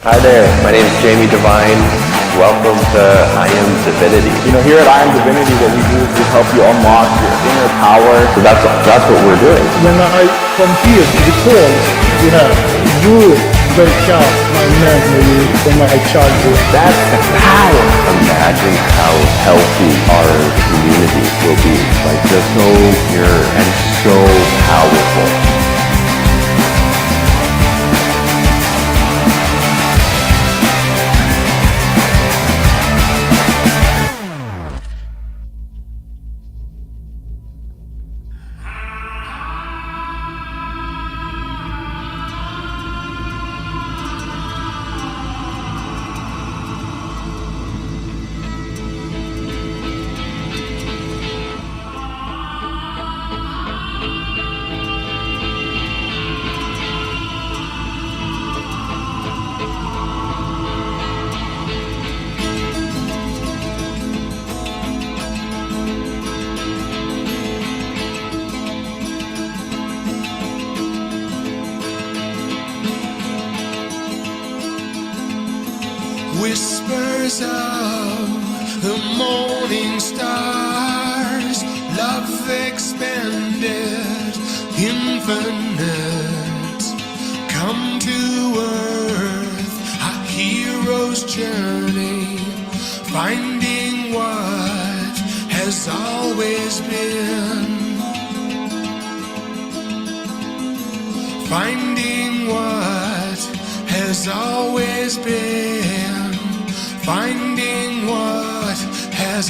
Hi there, my name is Jamie Devine. Welcome to I Am Divinity. You know, here at I Am Divinity, what we do is we help you unlock your inner power. So that's what we're doing. When I come here to the calls, you break out my memory from my childhood. That's the power. Imagine how healthy our community will be. Like, just so pure and so powerful. Whispers of the morning stars, love expanded, infinite, come to earth, a hero's journey, finding what has always been, finding what has always been. Finding what has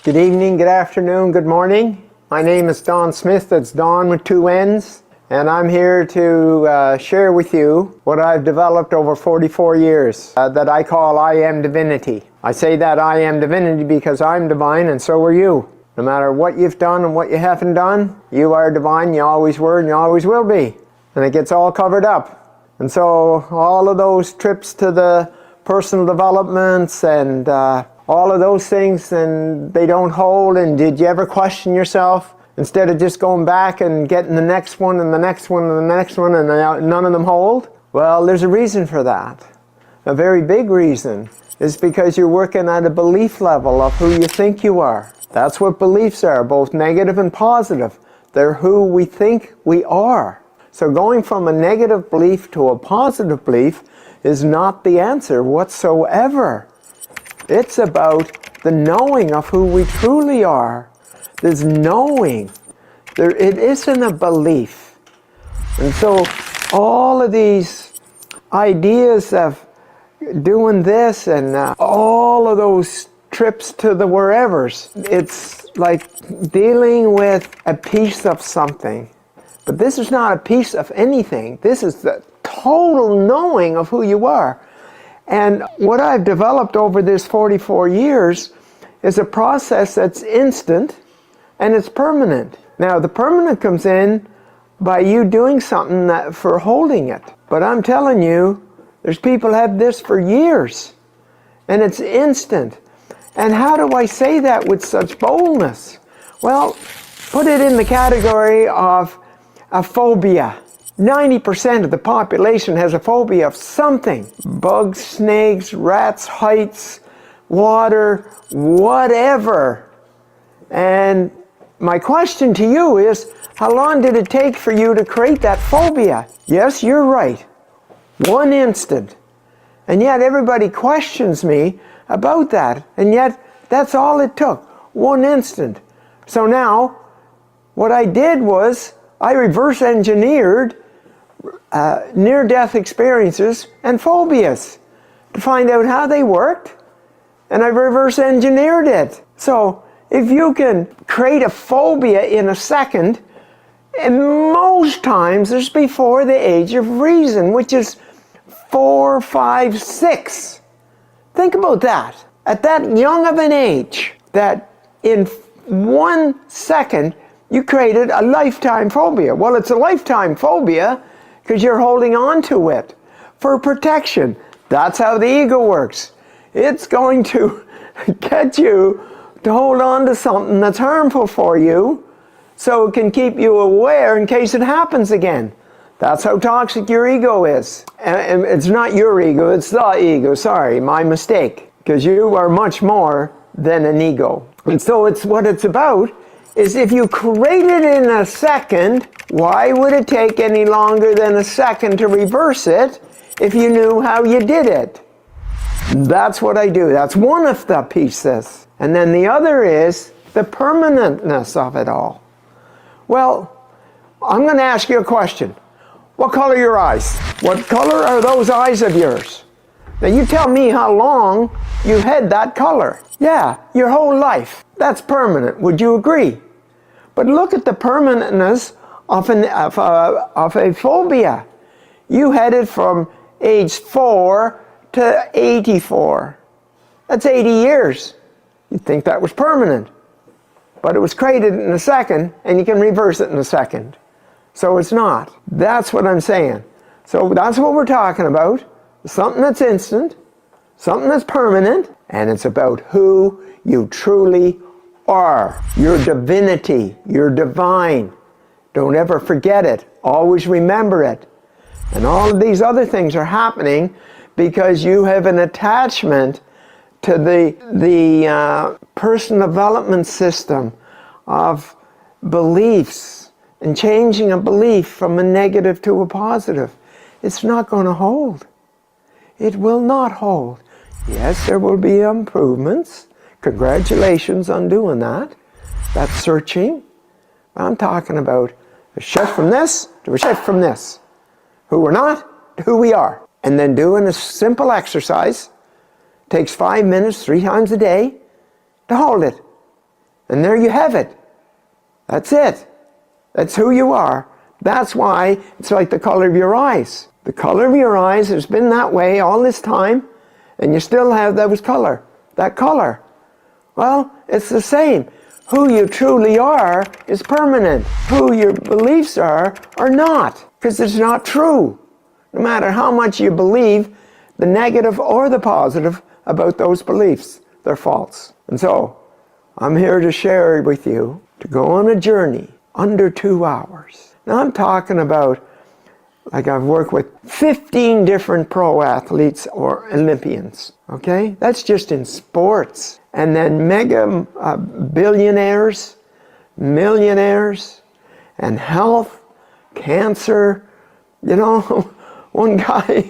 Good evening, good afternoon, good morning. My name is Don Smith, that's Don with 2 N's, and I'm here to share with you what I've developed over 44 years that I call IAMDIVINITY. I say that IAMDIVINITY because I'm divine and so are you. No matter what you've done and what you haven't done, you are divine, you always were and you always will be. And it gets all covered up. And so all of those trips to the personal developments and all of those things, and they don't hold. And did you ever question yourself instead of just going back and getting the next one and the next one and the next one and none of them hold? Well, there's a reason for that. A very big reason is because you're working at a belief level of who you think you are. That's what beliefs are, both negative and positive. They're who we think we are. So going from a negative belief to a positive belief is not the answer whatsoever. It's about the knowing of who we truly are. There's knowing. It isn't a belief. And so all of these ideas of doing this and all of those trips to the wherevers, it's like dealing with a piece of something. But this is not a piece of anything. This is the total knowing of who you are. And what I've developed over this 44 years is a process that's instant and it's permanent. Now, the permanent comes in by you doing something for holding it. But I'm telling you, there's people have this for years and it's instant. And how do I say that with such boldness? Well, put it in the category of a phobia. 90% of the population has a phobia of something. Bugs, snakes, rats, heights, water, whatever. And my question to you is, how long did it take for you to create that phobia? Yes, you're right. 1 instant. And yet everybody questions me about that. And yet that's all it took. 1 instant. So now, what I did was, I reverse engineered near-death experiences and phobias to find out how they worked, and I reverse engineered it. So if you can create a phobia in a second, and most times it's before the age of reason, which is 4, 5, 6. Think about that. At that young of an age, that in 1 second you created a lifetime phobia. Well, it's a lifetime phobia because you're holding on to it for protection. That's how the ego works. It's going to get you to hold on to something that's harmful for you so it can keep you aware in case it happens again. That's how toxic your ego is. And it's not your ego, it's the ego. Sorry, my mistake. Because you are much more than an ego. And so what it's about is if you create it in a second, why would it take any longer than a second to reverse it if you knew how you did it? That's what I do. That's one of the pieces. And then the other is the permanentness of it all. Well, I'm going to ask you a question. What color are your eyes? What color are those eyes of yours? Now you tell me how long you've had that color. Yeah, your whole life. That's permanent. Would you agree? But look at the permanentness of a phobia. You had it from age 4 to 84. That's 80 years. You'd think that was permanent. But it was created in a second, and you can reverse it in a second. So it's not. That's what I'm saying. So that's what we're talking about. Something that's instant, something that's permanent, and it's about who you truly are. Your divinity, your divine. Don't ever forget it. Always remember it. And all of these other things are happening because you have an attachment to the personal development system of beliefs and changing a belief from a negative to a positive. It's not going to hold. It will not hold. Yes, there will be improvements. Congratulations on doing that. That's searching. I'm talking about a shift from this to a shift from this. Who we're not to who we are. And then doing a simple exercise. Takes 5 minutes 3 times a day to hold it. And there you have it. That's it. That's who you are. That's why it's like the color of your eyes. The color of your eyes has been that way all this time, and you still have that color. Well, it's the same. Who you truly are is permanent. Who your beliefs are not, because it's not true. No matter how much you believe, the negative or the positive about those beliefs, they're false. And so, I'm here to share with you to go on a journey under 2 hours. Now I'm talking about, like I've worked with 15 different pro athletes or Olympians, okay? That's just in sports. And then mega billionaires, millionaires, and health, cancer. You know, one guy,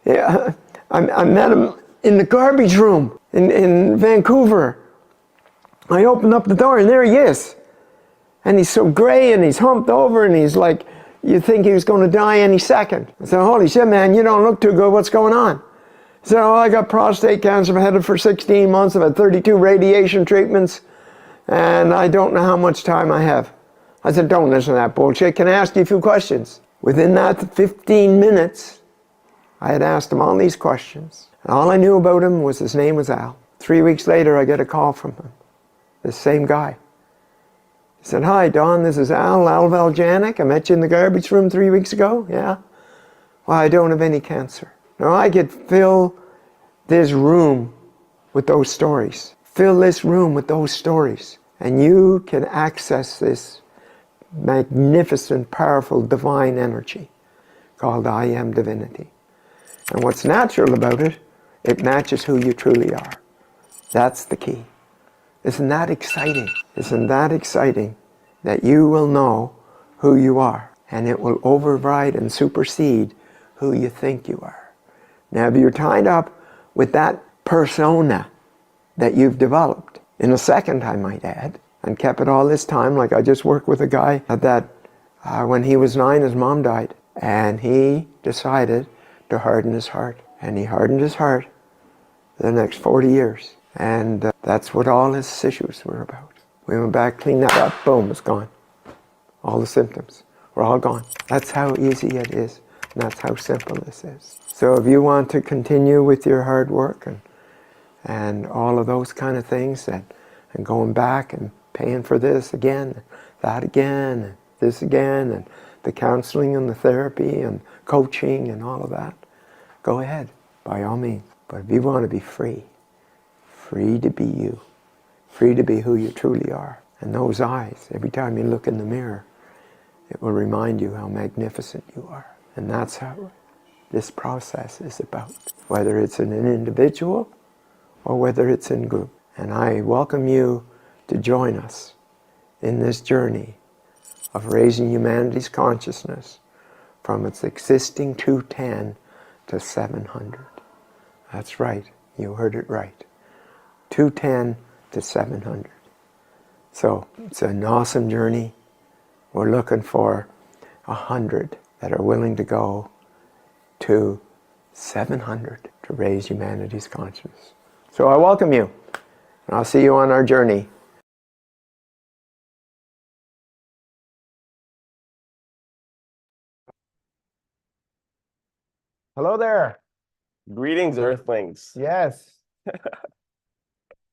yeah, I met him in the garbage room in Vancouver. I opened up the door and there he is. And he's so gray and he's humped over and he's like, you think he was going to die any second. I said, holy shit, man, you don't look too good. What's going on? He said, oh, I got prostate cancer. I've had it for 16 months. I've had 32 radiation treatments. And I don't know how much time I have. I said, don't listen to that bullshit. Can I ask you a few questions? Within that 15 minutes, I had asked him all these questions. And all I knew about him was his name was Al. 3 weeks later, I get a call from him. The same guy. He said, hi, Don, this is Al Valjanic. I met you in the garbage room 3 weeks ago. Yeah? Well, I don't have any cancer. Now, I could fill this room with those stories. Fill this room with those stories. And you can access this magnificent, powerful, divine energy called I Am Divinity. And what's natural about it, it matches who you truly are. That's the key. Isn't that exciting? Isn't that exciting that you will know who you are and it will override and supersede who you think you are? Now, if you're tied up with that persona that you've developed, in a second, I might add, and kept it all this time, like I just worked with a guy that when he was 9, his mom died, and he decided to harden his heart. And he hardened his heart the next 40 years. And that's what all his issues were about. We went back, cleaned that up, boom, it's gone. All the symptoms were all gone. That's how easy it is, and that's how simple this is. So if you want to continue with your hard work and all of those kind of things, and going back and paying for this again, that again, and this again, and the counseling and the therapy and coaching and all of that, go ahead, by all means. But if you want to be free, free to be you, free to be who you truly are. And those eyes, every time you look in the mirror, it will remind you how magnificent you are. And that's how this process is about, whether it's in an individual or whether it's in group. And I welcome you to join us in this journey of raising humanity's consciousness from its existing 210 to 700. That's right, you heard it right. 210 to 700. So it's an awesome journey. We're looking for 100 that are willing to go to 700 to raise humanity's consciousness. So I welcome you, and I'll see you on our journey. Hello there. Greetings, Earthlings. Yes.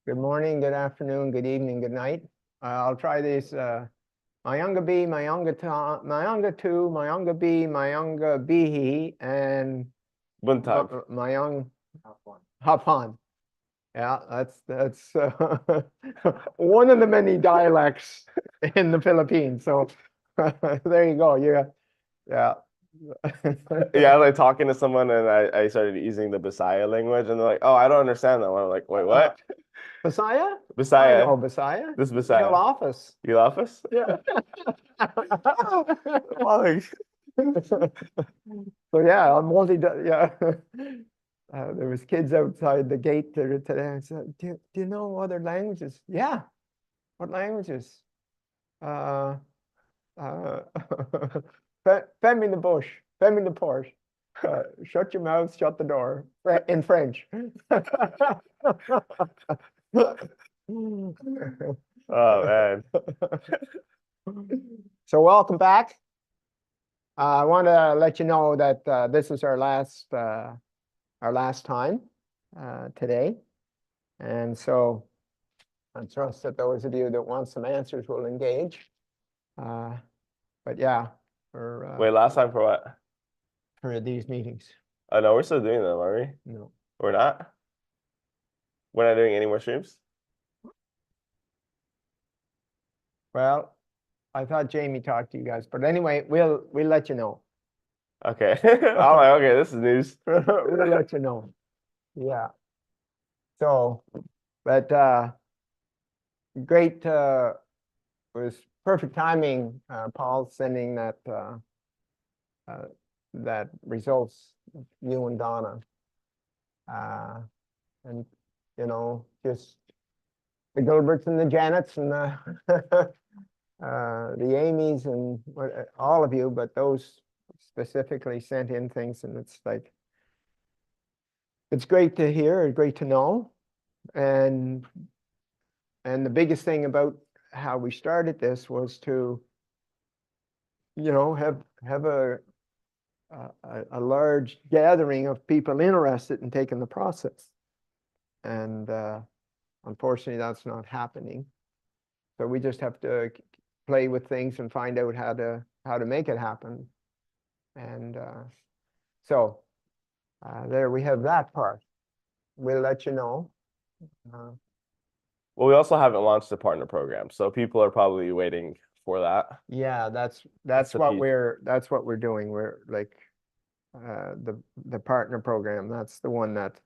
Good morning, good afternoon, good evening, good night. I'll try this. Mayanga B, Mayanga Ta, Mayanga Tu, Mayanga B, Mayanga Bihi, and Buntag. Mayang Hapan. Yeah, that's one of the many dialects in the Philippines. So there you go. Yeah. Yeah, I was like talking to someone and I started using the Bisaya language and they're like, oh, I don't understand that one. I'm like, wait, what? Bisaya? Bisaya. Oh, Bisaya? This Bisaya. Your office. You office? Yeah. Like, So yeah, I'm yeah. There was kids outside the gate there today. I said, do you know other languages? Yeah. What languages? Femme in the bush, femme in the porch. Shut your mouth, shut the door. In French. Oh man. So welcome back. I want to let you know that this is our last time today, and so I trust that those of you that want some answers will engage. But yeah, Wait, last time for what? for these meetings, Oh no, we're still doing them, are we? no. We're not? We're not doing any more streams? Well, I thought Jamie talked to you guys, but anyway, we'll let you know. Okay. I'm like, okay, this is news. We'll let you know. Yeah. So, but great. Was perfect timing. Paul sending that that results, you and Donna, and you know, just the Gilberts and the Janets and the Amy's and all of you, but those specifically sent in things, and it's like, it's great to hear, great to know, and the biggest thing about how we started this was to, you know, have a large gathering of people interested in taking the process, and unfortunately that's not happening. So we just have to play with things and find out how to make it happen. And so there we have that part. We'll let you know. Well, we also haven't launched the partner program, so people are probably waiting for that. Yeah, that's the what piece. we're doing. We're like the partner program. That's the one that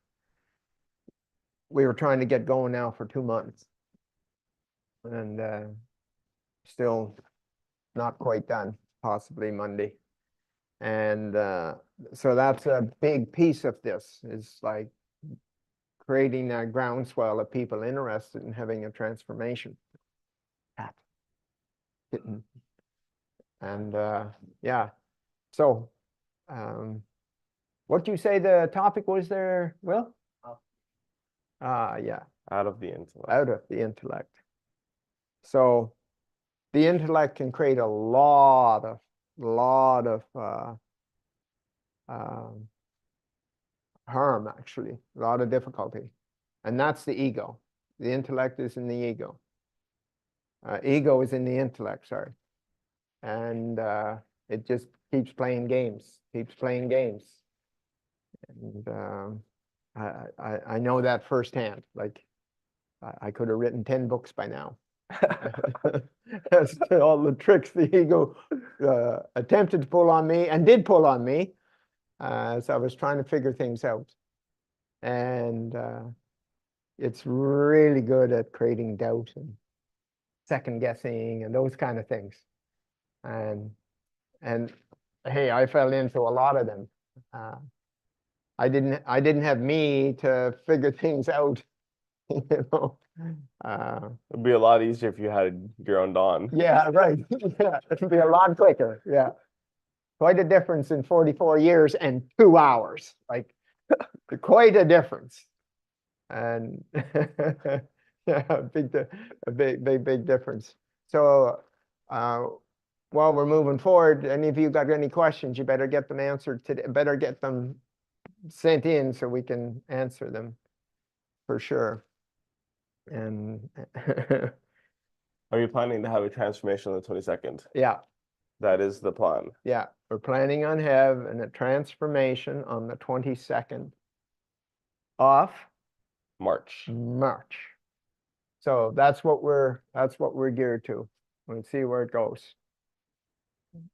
we were trying to get going now for 2 months, and still not quite done. Possibly Monday. And so that's a big piece of this, is like creating that groundswell of people interested in having a transformation happen. And yeah, so what do you say the topic was there, Will? Yeah, Out of the intellect. out of the intellect. So the intellect can create a lot of harm, actually, a lot of difficulty. And that's the ego. The intellect is in the ego. Ego is in the intellect, sorry. And it just keeps playing games, And I know that firsthand. Like, I could have written 10 books by now. As to all the tricks the ego attempted to pull on me and did pull on me as I was trying to figure things out. And it's really good at creating doubt and second guessing and those kind of things. And hey, I fell into a lot of them. I didn't have me to figure things out, you know. It'd be a lot easier if you had your own Dawn. Yeah, right. Yeah, it'd be a lot quicker. Yeah. Quite a difference in 44 years and 2 hours. Like, quite a difference. And yeah, a big difference. So while we're moving forward, any of you got any questions, you better get them answered today, better get them sent in so we can answer them for sure. And Are you planning to have a transformation on the 22nd? yeah, That is the plan. yeah, we're planning on having a transformation on the 22nd of March. So that's what we're geared to. We'll see where it goes.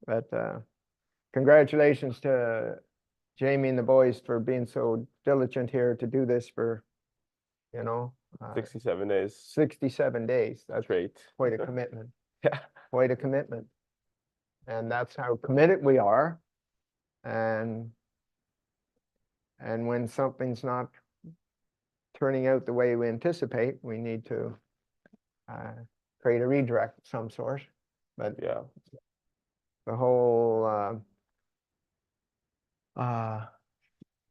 But congratulations to Jamie and the boys for being so diligent here to do this for, you know, 67 days. 67 days. That's Great. quite a commitment. Yeah. Quite a commitment. And that's how committed we are. And when something's not turning out the way we anticipate, we need to create a redirect of some sort. But Yeah. the whole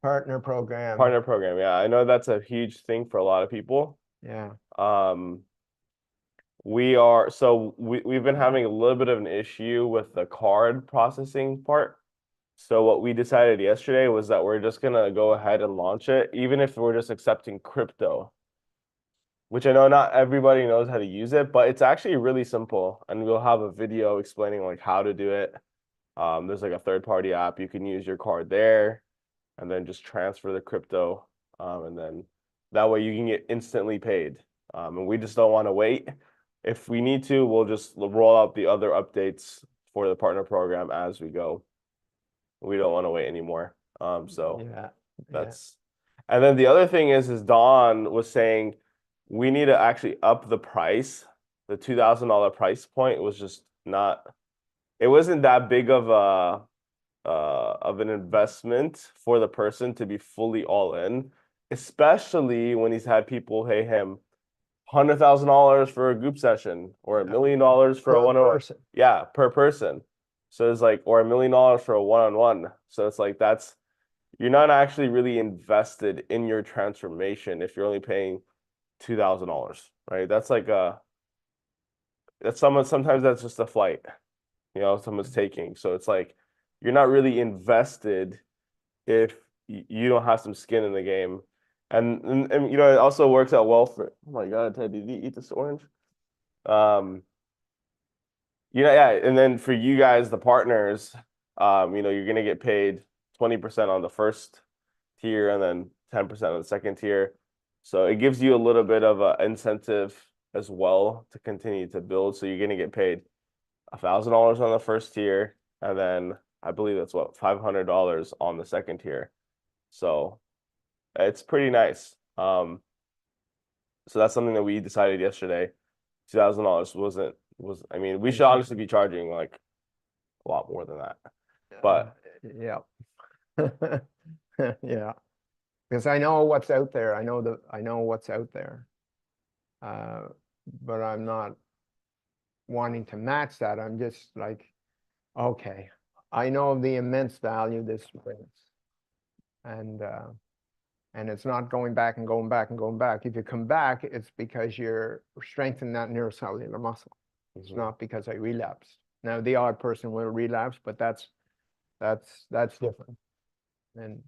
partner program. Partner program. Yeah. I know that's a huge thing for a lot of people. Yeah. we've been having a little bit of an issue with the card processing part. So what we decided yesterday was that we're just gonna go ahead and launch it, even if we're just accepting crypto, which I know not everybody knows how to use it, but it's actually really simple. And we'll have a video explaining like how to do it. There's like a third-party app. You can use your card there and then just transfer the crypto. And then that way you can get instantly paid. And we just don't want to wait. If we need to, we'll just roll out the other updates for the partner program as we go. We don't want to wait anymore. So Yeah. that's, and then the other thing is Don was saying we need to actually up the price. The $2,000 price point was just not, it wasn't that big of an investment for the person to be fully all in, especially when he's had people pay him $100,000 for a group session or $1 million for a one-on-one. person. Yeah, per person. So it's like, or $1 million for a one-on-one. So it's like you're not actually really invested in your transformation if you're only paying $2,000, right? That's like sometimes that's just a flight, someone's taking. So it's like you're not really invested if you don't have some skin in the game. And it also works out well for, oh my God, Ted, did you eat this orange? Yeah, and then for you guys, the partners, you're gonna get paid 20% on the first tier and then 10% on the second tier. So it gives you a little bit of an incentive as well to continue to build. So you're gonna get paid $1,000 on the first tier, and then I believe that's what, $500 on the second tier. So it's pretty nice. So that's something that we decided yesterday. $2,000 I mean, we should honestly be charging like a lot more than that. But yeah. Yeah. Because I know what's out there. I know what's out there. But I'm not wanting to match that. I'm just like, okay, I know the immense value this brings. And it's not going back and going back and going back. If you come back, it's because you're strengthening that neurocellular muscle. It's not because I relapsed. Now the odd person will relapse, but that's different. And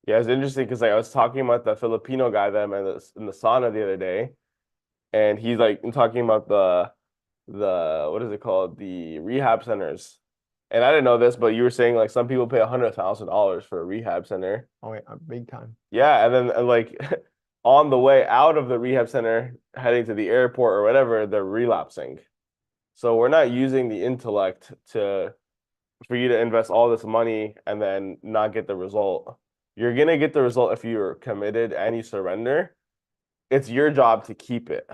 yeah, it's interesting because I was talking about the Filipino guy that I met in the sauna the other day, and he's like talking about the what is it called, the rehab centers. And I didn't know this, but you were saying like some people pay $100,000 for a rehab center. oh yeah, big time. Yeah, and then like on the way out of the rehab center, heading to the airport or whatever, they're relapsing. So we're not using the intellect for you to invest all this money and then not get the result. You're gonna get the result if you're committed and you surrender. It's your job to keep it,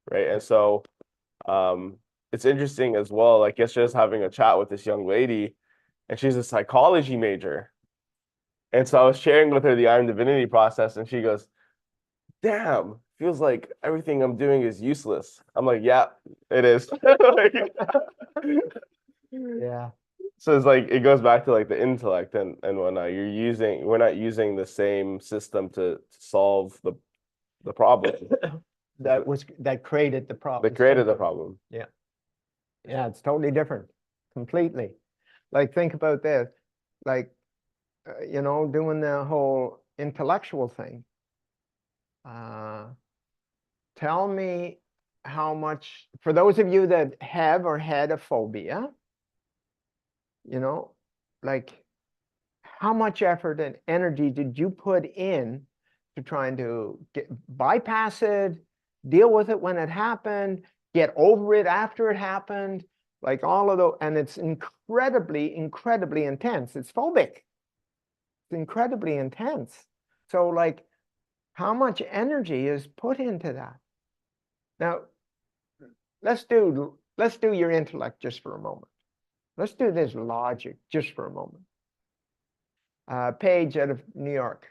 right? And so it's interesting as well. Like yesterday, I was having a chat with this young lady, and she's a psychology major. And so I was sharing with her the IAMDIVINITY process, and she goes, "Damn, feels like everything I'm doing is useless." I'm like, "Yeah, it is." Yeah. So it's like it goes back to like the intellect and whatnot. We're not using the same system to solve the problem. that created the problem. That created the problem. Yeah. Yeah, it's totally different. Completely. Like think about this. Like doing the whole intellectual thing. Tell me how much, for those of you that have or had a phobia, like how much effort and energy did you put in to trying to bypass it, deal with it when it happened, get over it after it happened, like all of those. And it's incredibly, incredibly intense. It's phobic. It's incredibly intense. So like how much energy is put into that? Now, let's do your intellect just for a moment. Let's do this logic just for a moment. Paige out of New York.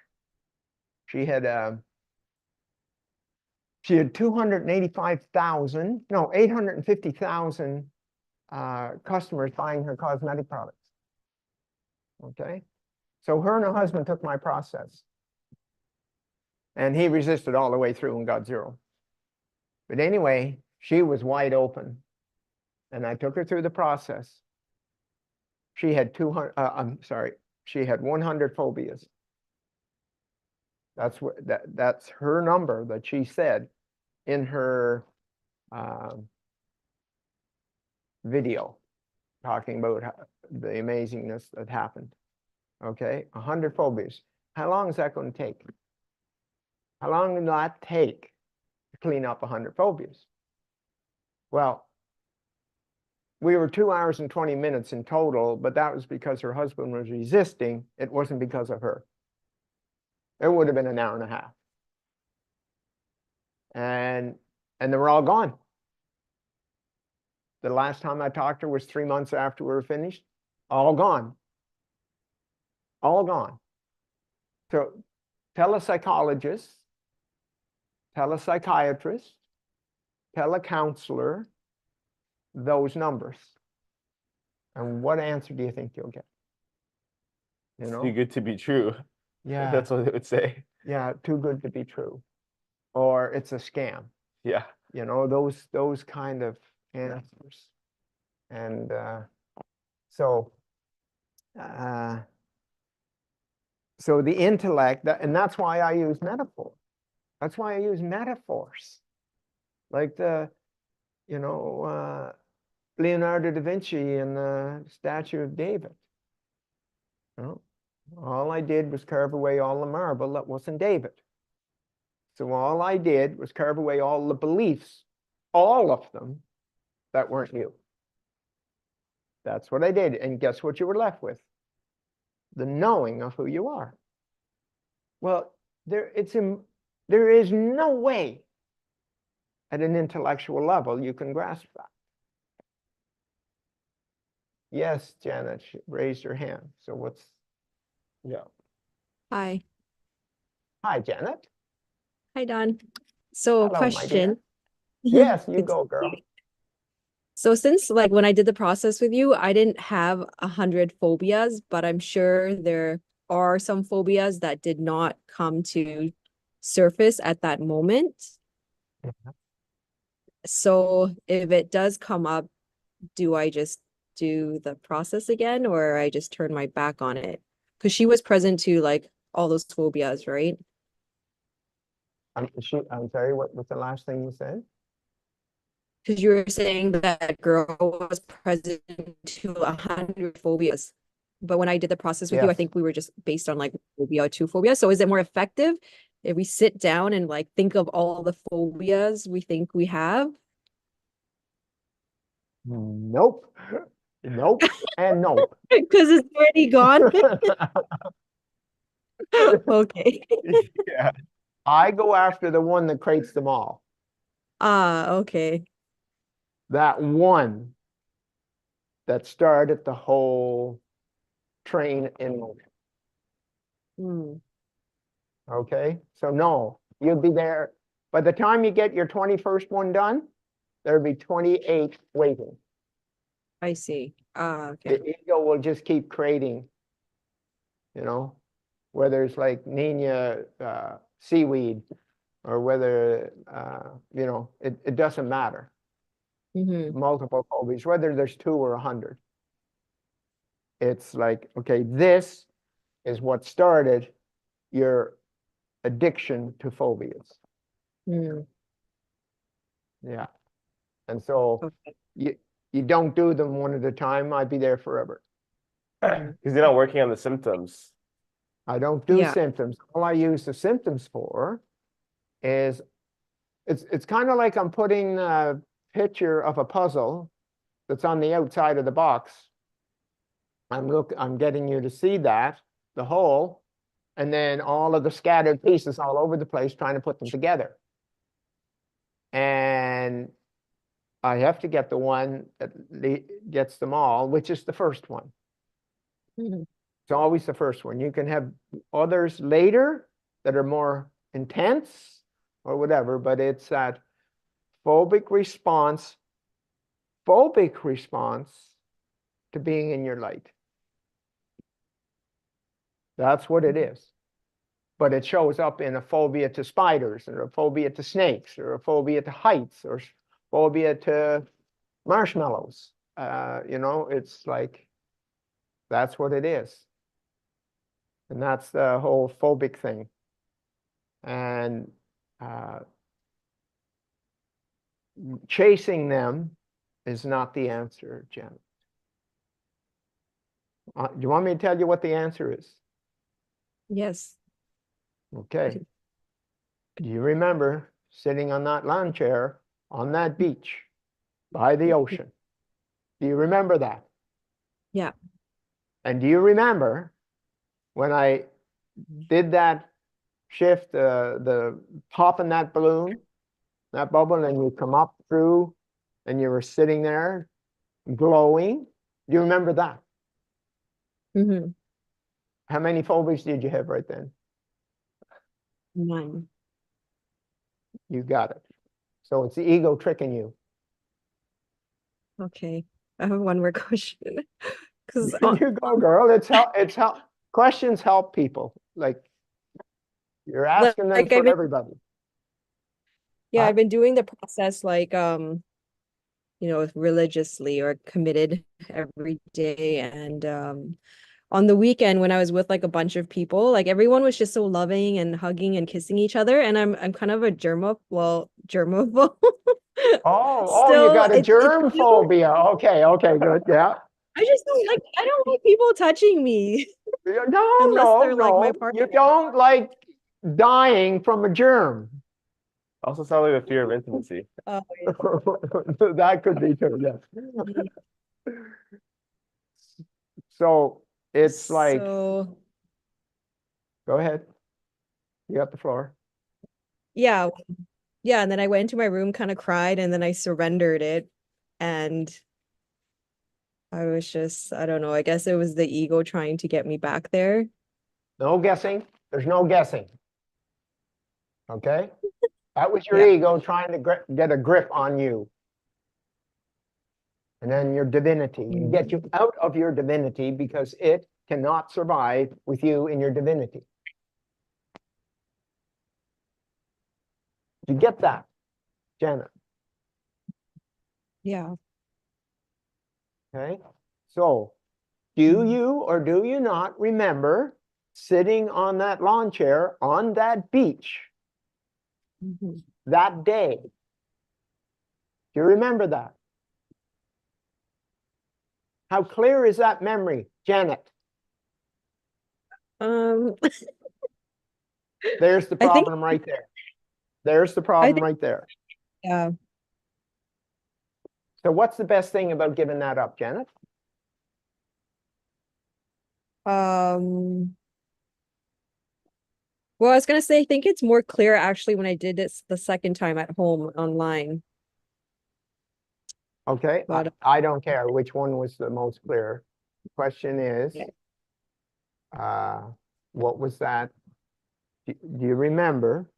She had 850,000 customers buying her cosmetic products. Okay, so her and her husband took my process, and he resisted all the way through and got zero. But anyway, She was wide open. And I took her through the process. She had 200, I'm sorry, she had 100 phobias. That's her number that she said in her video, talking about the amazingness that happened. Okay, 100 phobias. How long is that going to take? How long will that take to clean up 100 phobias? Well, we were 2 hours and 20 minutes in total, but that was because her husband was resisting. It wasn't because of her. It would have been an hour and a half. And they were all gone. The last time I talked to her was 3 months after we were finished. All gone. All gone. So tell a psychologist, tell a psychiatrist, tell a counselor those numbers. And what answer do you think you'll get? You It's know? too good to be true. Yeah. That's what they would say. Yeah, too good to be true. Or it's a scam. Yeah. You know, those kind of answers. And so the intellect, and that's why I use metaphor. That's why I use metaphors. Like Leonardo da Vinci and the statue of David. You know, all I did was carve away all the marble that wasn't David. So all I did was carve away all the beliefs, all of them, that weren't you. That's what I did. And guess what you were left with? The knowing of who you are. Well, there is no way at an intellectual level you can grasp that. Yes, Janet raised her hand. So yeah. Hi. Hi, Janet. Hi, Don. So Hello, my dear. question. Yes, you Good to go, see girl. you. So since like when I did the process with you, I didn't have 100 phobias, but I'm sure there are some phobias that did not come to surface at that moment. Mhm. So if it does come up, do I just do the process again, or I just turn my back on it? Because she was present to like all those phobias, right? I'm sorry, what was the last thing you said? Because you were saying that girl was present to 100 phobias. But when I did the process with you, I Yes. think we were just based on like phobia or 2 phobias. So is it more effective if we sit down and like think of all the phobias we think we have? Nope. Nope. And nope. Because it's already gone. Okay. Yeah. I go after the one that creates them all. Okay. That one that started the whole train in motion. Hmm. Okay, so no, you'll be there. By the time you get your 21st one done, there'll be 28 waiting. I see. Okay. The ego will just keep creating, you know, whether it's like Nina seaweed or whether, you know, it doesn't matter. Mm-hmm. Multiple phobias, whether there's 2 or 100. It's like, okay, this is what started your addiction to phobias. Mm. Yeah. And so Okay. you don't do them one at a time. I'd be there forever. Because you're not working on the symptoms. I don't do Yeah. symptoms. All I use the symptoms for is it's kind of like I'm putting a picture of a puzzle that's on the outside of the box. I'm getting you to see that, the whole, and then all of the scattered pieces all over the place, trying to put them together. And I have to get the one that gets them all, which is the first one. Mhm. It's always the first one. You can have others later that are more intense or whatever, but it's that phobic response to being in your light. That's what it is. But it shows up in a phobia to spiders or a phobia to snakes or a phobia to heights or phobia to marshmallows. It's like, that's what it is. And that's the whole phobic thing. And chasing them is not the answer, Janet. Do you want me to tell you what the answer is? Yes. Okay. Do you remember sitting on that lawn chair on that beach by the ocean? Do you remember that? Yeah. And do you remember when I did that shift, the popping that balloon, that bubble, and you come up through and you were sitting there glowing? Do you remember that? Mm-hmm. How many phobias did you have right then? None. You got it. So it's the ego tricking you. Okay. I have one more question. Because You go, girl. It's help. Questions help people. Like, you're asking them like I've for been, everybody. yeah, Huh? I've been doing the process like religiously or committed every day. And on the weekend when I was with like a bunch of people, like everyone was just so loving and hugging and kissing each other. And I'm kind of a germaphobe. You Still, got a germ phobia. Okay, good. Yeah. I don't like people touching me No, unless no, they're like my no. partner. You don't like dying from a germ. Also sound like the fear of intimacy. Oh, That could be too, yes. yeah. So it's like, So go ahead. You got the floor. yeah, yeah. And then I went into my room, kind of cried, and then I surrendered it. And I was just, I don't know, I guess it was the ego trying to get me back there. No guessing. There's no guessing. Okay? That was your Yeah. ego trying to get a grip on you. And then your divinity, and get you out of your divinity, because it cannot survive with you in your divinity. You get that, Janet? Yeah. Okay? So, do you or do you not remember sitting on that lawn chair on that beach Mhm. that day? Do you remember that? How clear is that memory, Janet? Um, There's the I think, problem right there. There's the I problem think, right there. yeah. So what's the best thing about giving that up, Janet? Um, well, I was gonna say, I think it's more clear actually when I did this the second time at home online. Okay, But I don't care which one was the most clear. The question is, yeah. what was that? Do you remember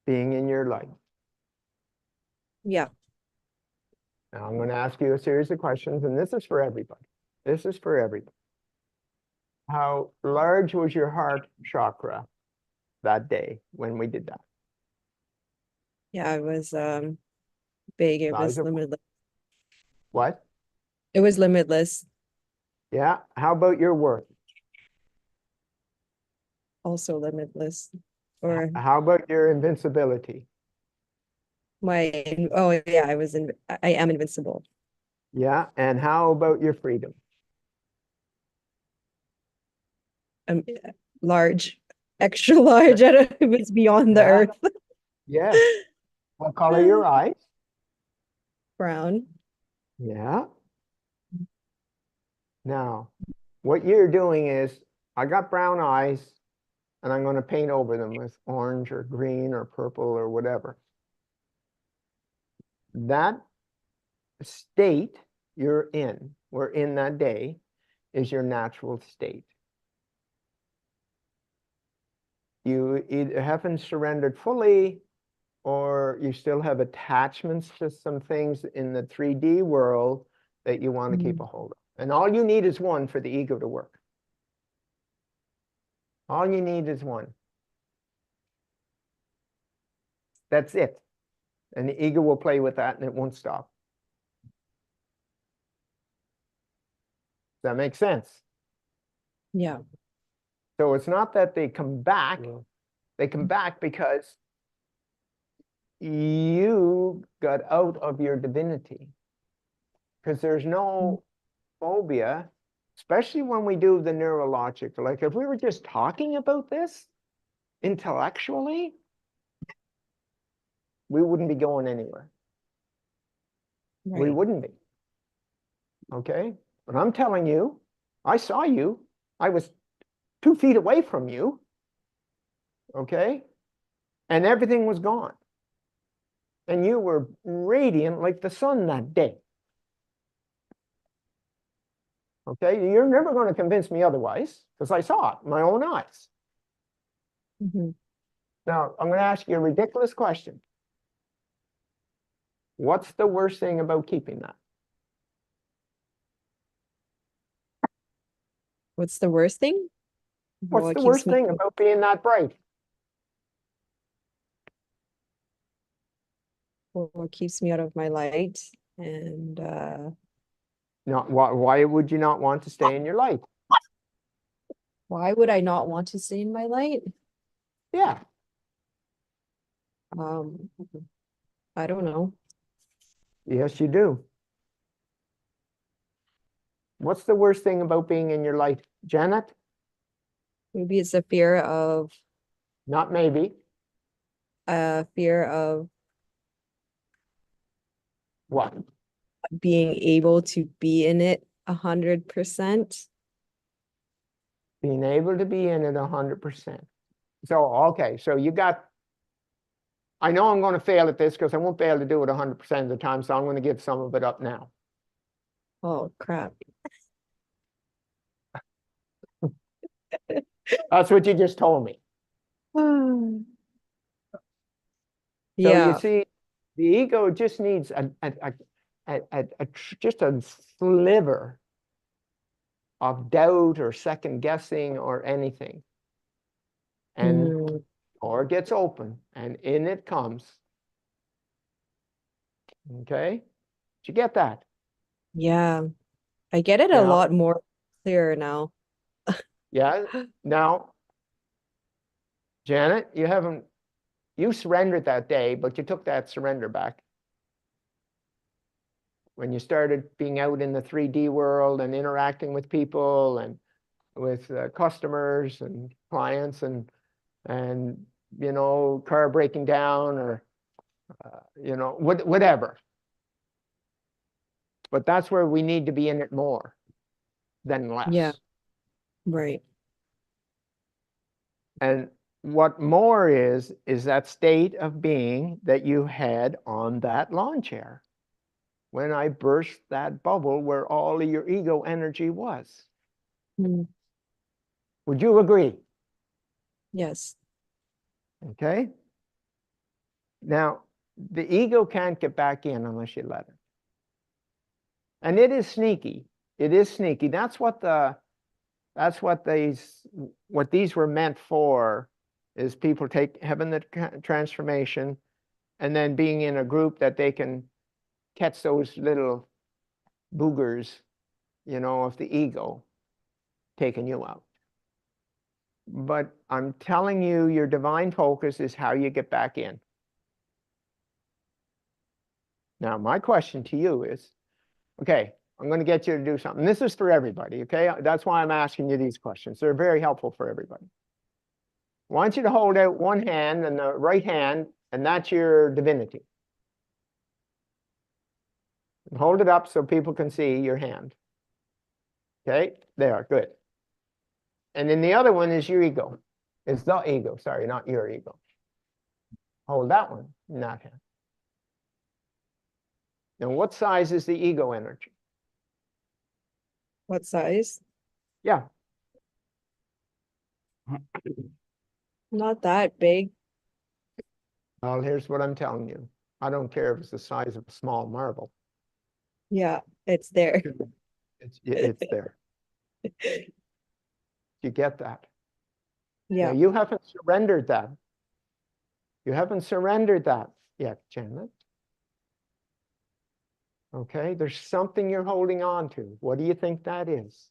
being in your life? Yeah. Now I'm going to ask you a series of questions, and this is for everybody. This is for everybody. How large was your heart chakra that day when we did that? Yeah, it was big. It was Sizable? limitless. What? It was limitless. Yeah. How about your worth? Also limitless. Or How about your invincibility? oh yeah, I am invincible. Yeah. And how about your freedom? Um, large, extra large. I don't know if it's beyond the Yeah. earth. Yes. What color are your eyes? Brown. Yeah. Now, what you're doing is, I got brown eyes, and I'm going to paint over them with orange or green or purple or whatever. That state we're in that day, is your natural state. You either haven't surrendered fully, or you still have attachments to some things in the 3D world that you want to keep a hold of. And all you need is one for the ego to work. All you need is one. That's it. And the ego will play with that and it won't stop. Does that make sense? Yeah. So it's not that they come back. They come back because you got out of your divinity. Because there's no phobia, especially when we do the neurological. Like if we were just talking about this intellectually, we wouldn't be going anywhere. We Right. wouldn't be. Okay? But I'm telling you, I saw you. I was 2 feet away from you. Okay? And everything was gone. And you were radiant like the sun that day. Okay? You're never going to convince me otherwise because I saw it in my own eyes. Mhm. Now, I'm going to ask you a ridiculous question. What's the worst thing about keeping that? What's the worst thing? What's What the keeps worst me- thing about being that bright? What keeps me out of my light? And Not why would you not want to stay in your light? why would I not want to stay in my light? Yeah. Um, I don't know. Yes, you do. What's the worst thing about being in your light, Janet? Maybe it's a fear of Not maybe. What? being able to be in it 100%. Being able to be in it 100%. So, okay, so you got, I know I'm going to fail at this because I won't be able to do it 100% of the time, so I'm going to give some of it up now. Oh, crap. That's what you just told me. So Yeah. you see, the ego just needs just a sliver of doubt or second guessing or anything. And Mm, or it gets open and in it comes. Okay? Did you get that? yeah. I get it a Now, lot more clearer now. yeah. Now, Janet, you surrendered that day, but you took that surrender back. When you started being out in the 3D world and interacting with people and with customers and clients and you know, car breaking down or you know, whatever. But that's where we need to be in it more than less. Yeah. Right. And what more is that state of being that you had on that lawn chair when I burst that bubble where all of your ego energy was. Mm, Would you agree? yes. Okay. Now, the ego can't get back in unless you let it. And it is sneaky. It is sneaky. That's what these were meant for, is people having the transformation and then being in a group that they can catch those little boogers, you know, of the ego taking you out. But I'm telling you, your divine focus is how you get back in. Now, my question to you is, okay, I'm going to get you to do something. This is for everybody, okay? That's why I'm asking you these questions. They're very helpful for everybody. I want you to hold out one hand and the right hand, and that's your divinity. And hold it up so people can see your hand. Okay, there, good. And then the other one is your ego. It's the ego, sorry, not your ego. Hold that one in that hand. Now, what size is the ego energy? What size? Yeah, Not that big. well, here's what I'm telling you. I don't care if it's the size of a small marble. Yeah, it's there. It's there. You get that? Now, Yeah. you haven't surrendered that. You haven't surrendered that yet, Janet. Okay, there's something you're holding on to. What do you think that is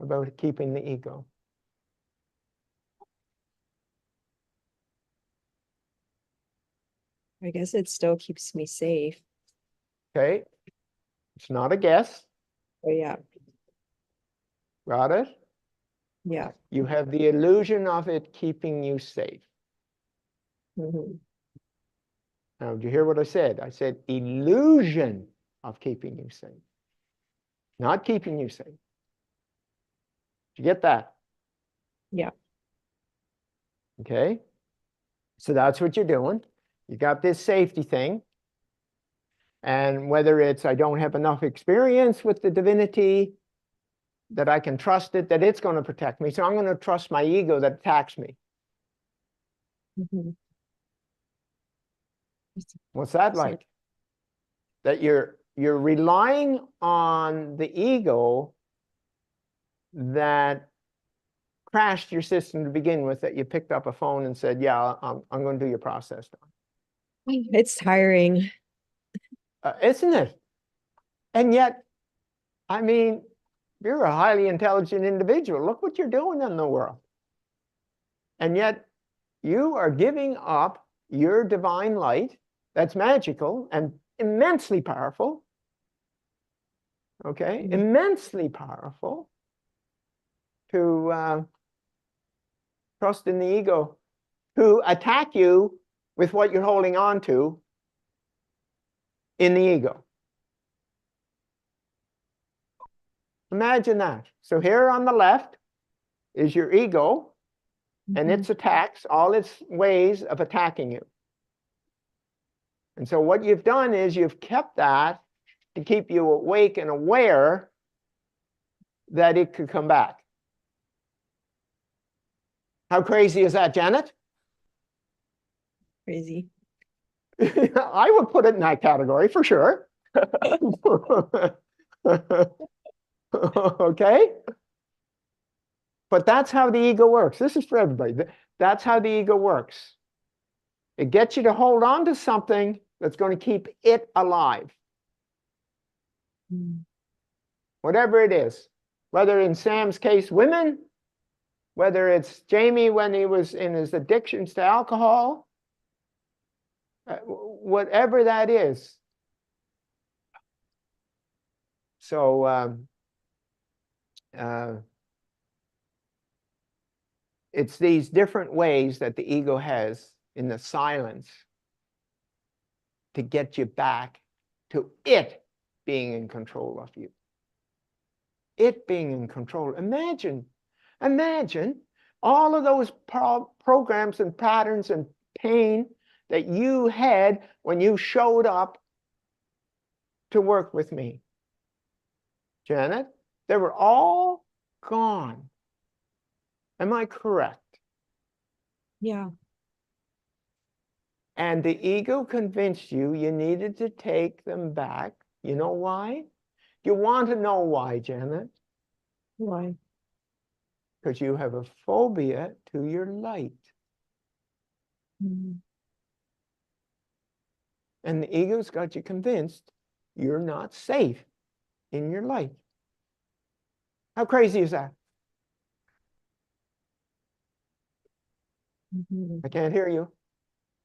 about keeping the ego? I guess it still keeps me safe. Okay, it's not a guess. Oh yeah, Got it? yeah. You have the illusion of it keeping you safe. Hmm. Now, did you hear what I said? I said illusion of keeping you safe, not keeping you safe. Did you get that? Yeah. Okay. So that's what you're doing. You got this safety thing. And whether it's I don't have enough experience with the divinity, that I can trust it, that it's going to protect me. So I'm going to trust my ego that attacks me. Hmm. What's that So- like? That you're relying on the ego that crashed your system to begin with, that you picked up a phone and said, yeah, I'm going to do your process. It's tiring. Isn't it? And yet, I mean, you're a highly intelligent individual. Look what you're doing in the world. And yet, you are giving up your divine light that's magical and immensely powerful. Okay, immensely powerful to trust in the ego, to attack you with what you're holding on to in the ego. Imagine that. So here on the left is your ego and its attacks, all its ways of attacking you. And so what you've done is you've kept that to keep you awake and aware that it could come back. How crazy is that, Janet? Crazy. I would put it in that category for sure. Okay? But that's how the ego works. This is for everybody. That's how the ego works. It gets you to hold on to something that's going to keep it alive. Whatever it is. Whether in Sam's case, women, whether it's Jamie when he was in his addictions to alcohol, whatever that is. So it's these different ways that the ego has in the silence to get you back to it being in control of you. It being in control. Imagine all of those programs and patterns and pain that you had when you showed up to work with me. Janet, they were all gone. Am I correct? Yeah. And the ego convinced you you needed to take them back. You know why? You want to know why, Janet? Why? Because you have a phobia to your light. And the ego's got you convinced you're not safe in your light. How crazy is that? I can't hear you.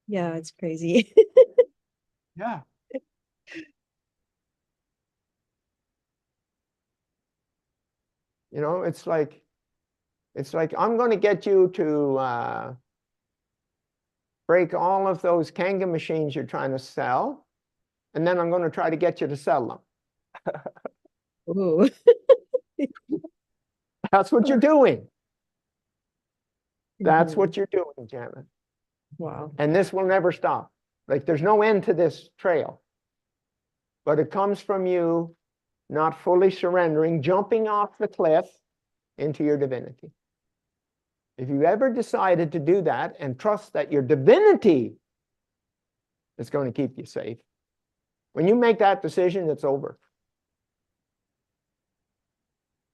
Yeah, it's crazy. Yeah. You know, it's like I'm going to get you to break all of those Kanga machines you're trying to sell, and then I'm going to try to get you to sell them. Ooh. That's what you're doing. That's what you're doing, Janet. Wow. And this will never stop. Like there's no end to this trail. But it comes from you not fully surrendering, jumping off the cliff into your divinity. If you ever decided to do that and trust that your divinity is going to keep you safe, when you make that decision, it's over.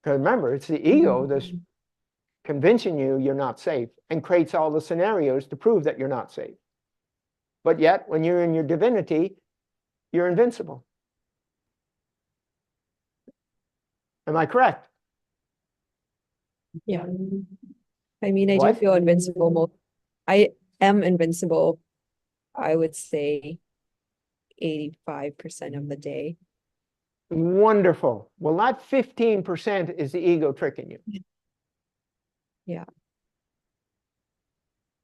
Because remember, it's the ego that's convincing you you're not safe and creates all the scenarios to prove that you're not safe. But yet, when you're in your divinity, you're invincible. Am I correct? Yeah. I mean, I do What? feel invincible. I am invincible, I would say 85% of the day. Wonderful. Well, that 15% is the ego tricking you. Yeah.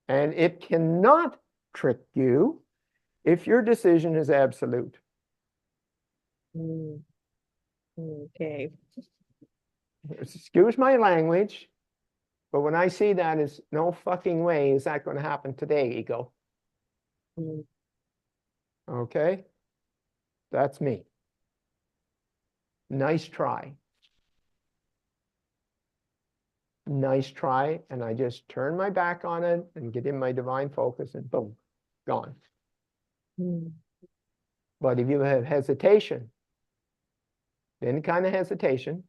And it cannot trick you if your decision is absolute. Mm. Okay. Excuse my language, but when I see that, it's no fucking way is that going to happen today, ego. Mm. Okay? That's me. Nice try. Nice try. And I just turn my back on it and get in my divine focus and boom, gone. Mm. But if you have hesitation, any kind of hesitation,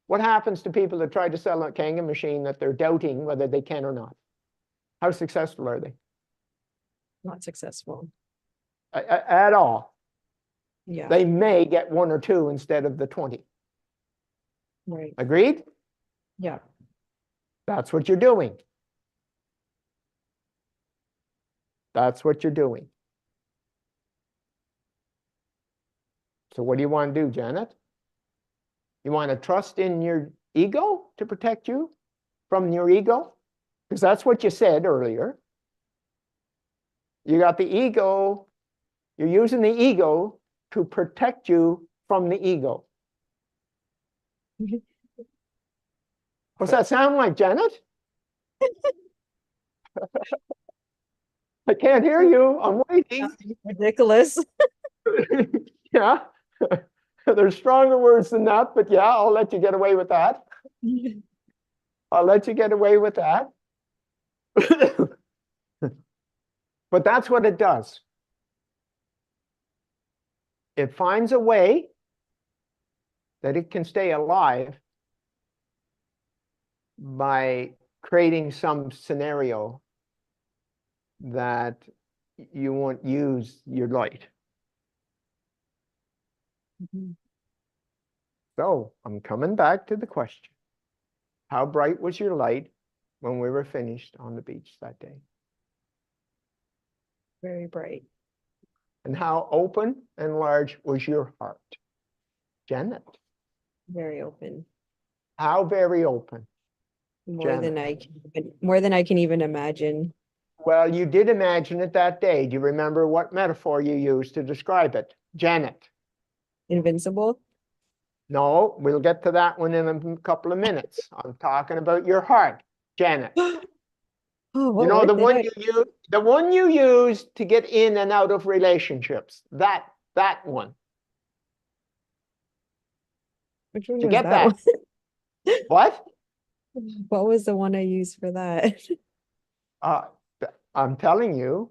what happens to people that try to sell a Kangen machine that they're doubting whether they can or not? How successful are they? Not successful. At all. Yeah. They may get 1 or 2 instead of the 20. Right. Agreed? Yeah. That's what you're doing. That's what you're doing. So what do you want to do, Janet? You want to trust in your ego to protect you from your ego? Because that's what you said earlier. You got the ego. You're using the ego to protect you from the ego. What's that sound like, Janet? I can't hear you. I'm waiting. Ridiculous. Yeah. There's stronger words than that, but yeah, I'll let you get away with that. I'll let you get away with that. But that's what it does. It finds a way that it can stay alive by creating some scenario that you won't use your light. Mhm. So I'm coming back to the question. How bright was your light when we were finished on the beach that day? Very bright. And how open and large was your heart? Janet, Very open. how very open? More than Janet. more than I can even imagine. Well, you did imagine it that day. Do you remember what metaphor you used to describe it? Janet. Invincible. No, we'll get to that one in a couple of minutes. I'm talking about your heart, Janet. Oh, You what know, word the did one I- you use, the one you use to get in and out of relationships. That one. Which one Did you was get that that? What? one? What was the one I used for that? I'm telling you,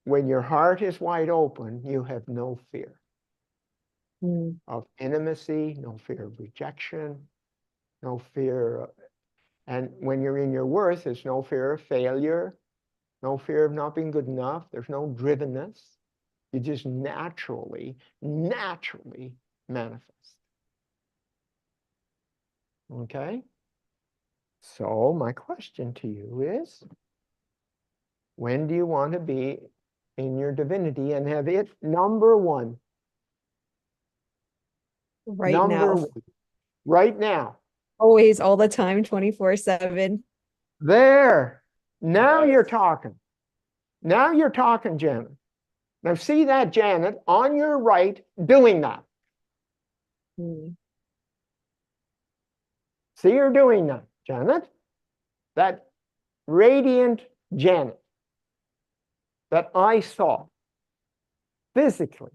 when your heart is wide open, you have no fear Mm. of intimacy, no fear of rejection, no fear. And when you're in your worth, there's no fear of failure, no fear of not being good enough. There's no drivenness. You just naturally manifest. Okay? So my question to you is, when do you want to be in your divinity and have it number one? Right Number now. one. Right now. Always, all the time, 24/7. There. Now Yes. you're talking. Now you're talking, Janet. Now see that, Janet, on your right doing that. Mm. See her doing that, Janet. That radiant Janet that I saw physically,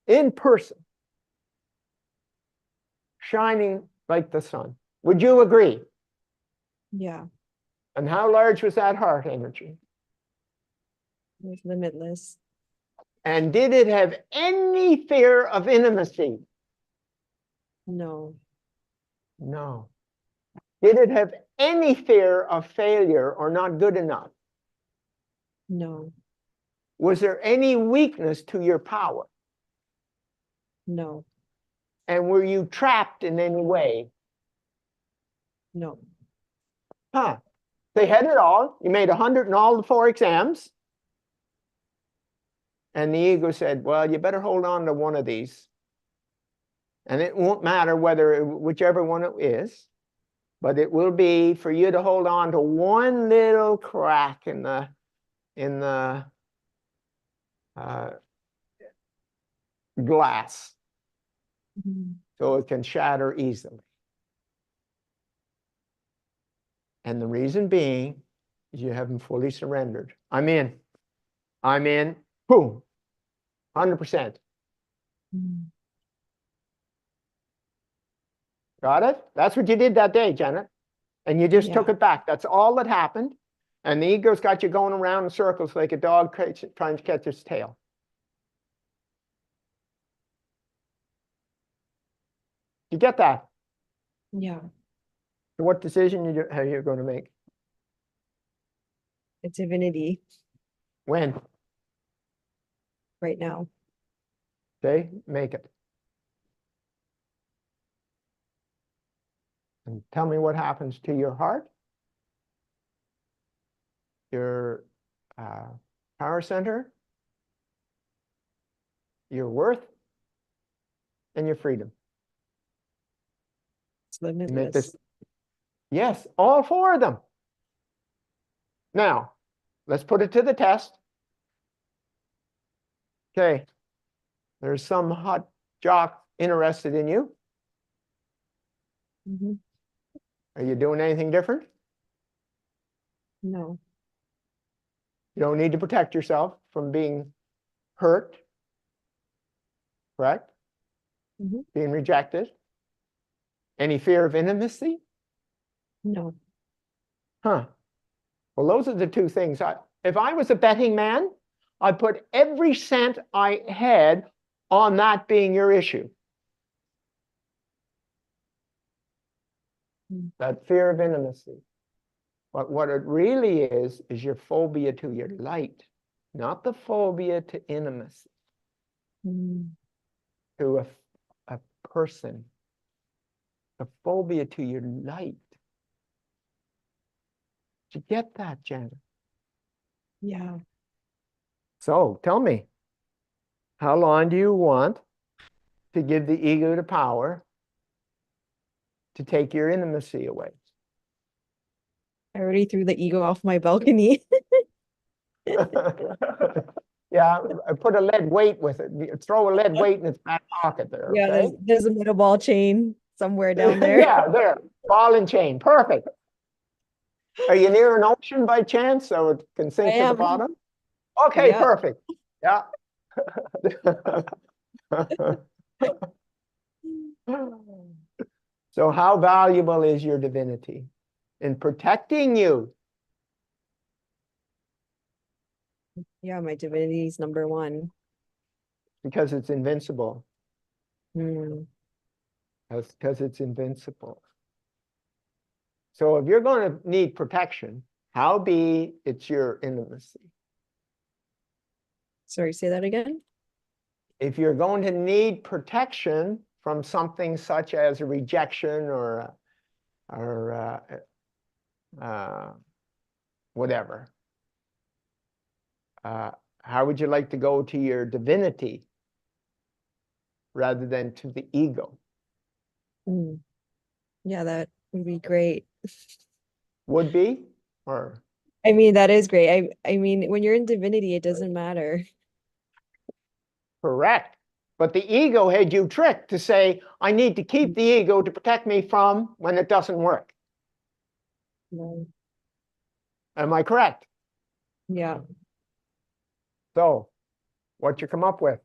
in person, shining like the sun. Would you agree? Yeah, And how large was that heart energy? it was limitless. And did it have any fear of intimacy? No, No. Did it have any fear of failure or not good enough? no, Was there any weakness to your power? no. And were you trapped in any way? No. Huh. They had it all. You made 100 in all the 4 exams. And the ego said, well, you better hold on to one of these. And it won't matter whichever one it is, but it will be for you to hold on to one little crack in the glass, so it can shatter easily. And the reason being is you haven't fully surrendered. I'm in, boom, 100%. Got it? That's what you did that day, Janet. And you just took Yeah. it back. That's all that happened. And the ego's got you going around in circles like a dog trying to catch its tail. You get that? Yeah. So what decision are you going to make? It's divinity When? right now. Okay, make it. And tell me what happens to your heart, your power center, your worth, and your freedom. It's You make limitless. this. Yes, all 4 of them. Now, let's put it to the test. Okay, there's some hot jock interested in you. Mhm. Are you doing anything different? No. You don't need to protect yourself from being hurt, correct? Mhm. Being rejected. Any fear of intimacy? No. Huh. Well, those are the 2 things. If I was a betting man, I'd put every cent I had on that being your issue. That fear of intimacy. But what it really is your phobia to your light, not the phobia to intimacy, to a person. A phobia to your light. Did you get that, Janet? Yeah. So tell me, how long do you want to give the ego the power to take your intimacy away? I already threw the ego off my balcony. Yeah, put a lead weight with it. Throw a lead weight in its back pocket there, Yeah, okay? there's a metal ball chain somewhere down there. Yeah, there. Ball and chain. Perfect. Are you near an ocean by chance so it can sink I to the am. bottom? Okay, Yeah. perfect. Yeah. So how valuable is your divinity in protecting you? Yeah, my divinity is #1. Because it's invincible. Hmm. That's because it's invincible. So if you're going to need protection, howbeit it's your intimacy. Sorry, say that again. If you're going to need protection from something such as a rejection or whatever, how would you like to go to your divinity rather than to the ego? Yeah, that would be great. Would be, or I mean, that is great. I mean, when you're in divinity, it doesn't matter. correct. But the ego had you tricked to say, I need to keep the ego to protect me from when it doesn't work. No. Am I correct? Yeah. So, what you come up with?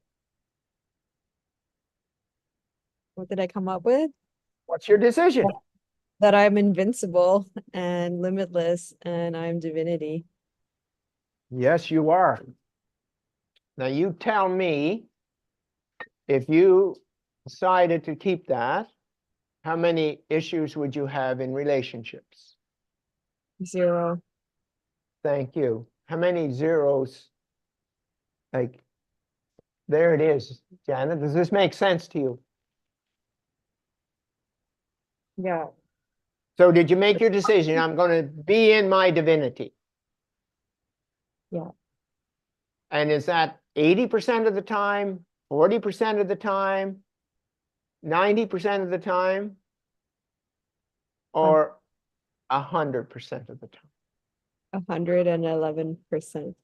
What did I come up with? What's your decision? That I'm invincible and limitless and I'm divinity. Yes, you are. Now you tell me, if you decided to keep that, how many issues would you have in relationships? 0. Thank you. How many zeros? Like, there it is, Janet. Does this make sense to you? Yeah. So did you make your decision? I'm going to be in my divinity. Yeah. And is that 80% of the time, 40% of the time, 90% of the time, or 100% of the time? 111%.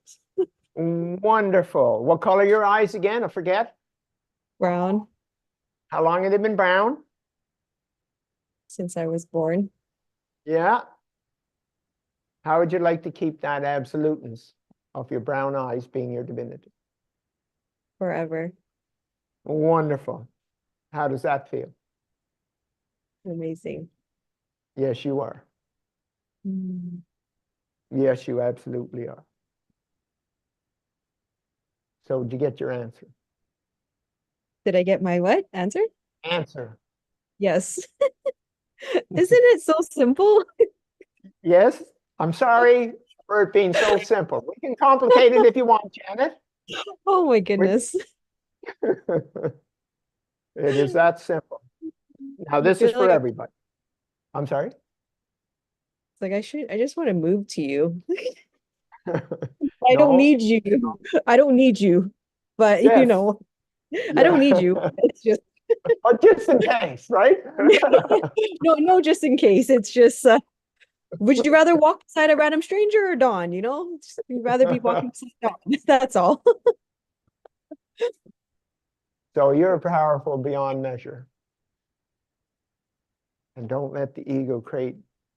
Wonderful. What color are your eyes again? I forget. Brown How long have they been brown? since I was born. Yeah. How would you like to keep that absoluteness of your brown eyes being your divinity? Forever. Wonderful. How does that feel? Amazing. Yes, you are. Yes, you absolutely are. So did you get your answer? Did I get my what? Answer? Answer. Yes. Isn't it so simple? Yes. I'm sorry for it being so simple. We can complicate it if you want, Janet. Oh my goodness. It is that simple. Now I this feel is for like everybody. I'm sorry. it's like I just want to move to you. I don't No. need you. I don't need you. But you Yes. know, I don't Yeah. need you. It's just But just in case, right? no, just in case. It's just would you rather walk beside a random stranger or Dawn? You know, you'd rather be walking beside Dawn. That's all. So you're powerful beyond measure. And don't let the ego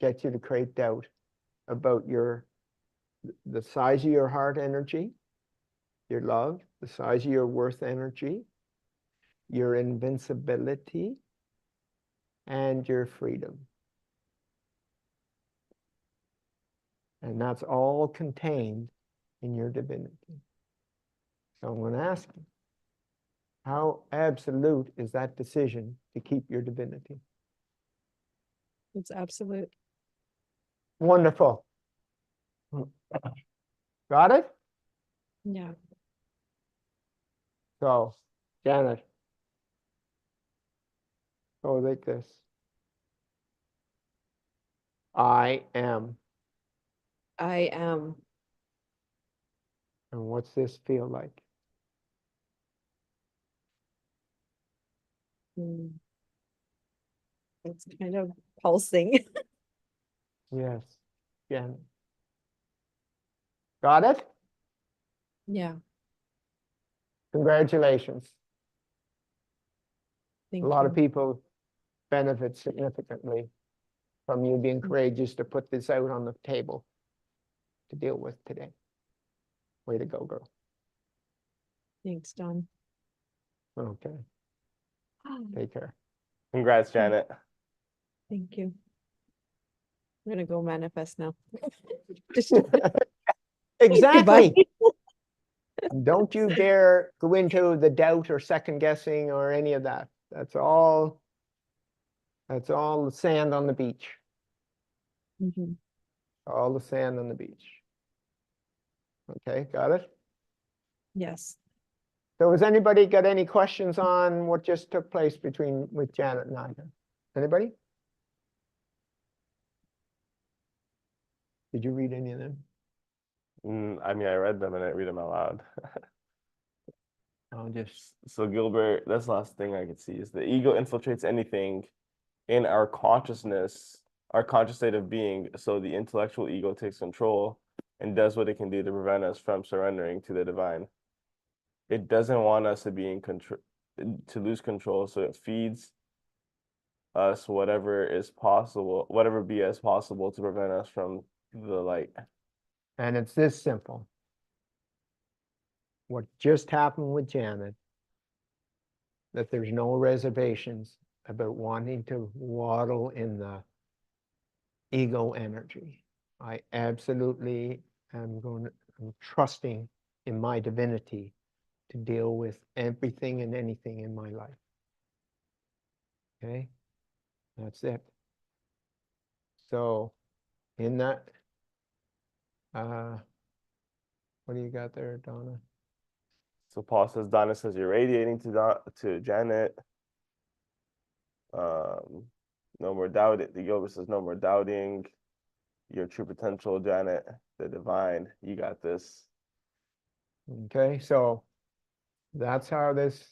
get you to create doubt about the size of your heart energy, your love, the size of your worth energy, your invincibility, and your freedom. And that's all contained in your divinity. So I'm going to ask you, how absolute is that decision to keep your divinity? It's absolute. Wonderful. Got it? Yeah. So, Janet, go like this. I am. I am. And what's this feel like? It's kind of pulsing. Yes, Janet. Got it? Yeah. Congratulations. Thank A lot you. of people benefit significantly from you being courageous to put this out on the table to deal with today. Way to go, girl. Thanks, Don. Okay, take care. Congrats, Janet. Thank you. I'm gonna go manifest now. Just Exactly. goodbye. Don't you dare go into the doubt or second guessing or any of that. That's all the sand on the beach. Mhm. All the sand on the beach. Okay, got it? Yes. So has anybody got any questions on what just took place with Janet and I? Anybody? Did you read any of them? I mean, I read them and I read them out loud. I'll just So Gilbert, that's the last thing I could see is the ego infiltrates anything in our consciousness, our conscious state of being. So the intellectual ego takes control and does what it can do to prevent us from surrendering to the divine. It doesn't want us to be in control, to lose control. So it feeds us whatever is possible, whatever BS possible to prevent us from the light. and it's this simple. What just happened with Janet, that there's no reservations about wanting to waddle in the ego energy. I absolutely I'm trusting in my divinity to deal with everything and anything in my life. Okay, that's it. So in that, what do you got there, Donna? So Paul says, Donna says you're radiating to Janet. No more doubting. The yoga says no more doubting your true potential, Janet, the divine. You got this. Okay, so that's how this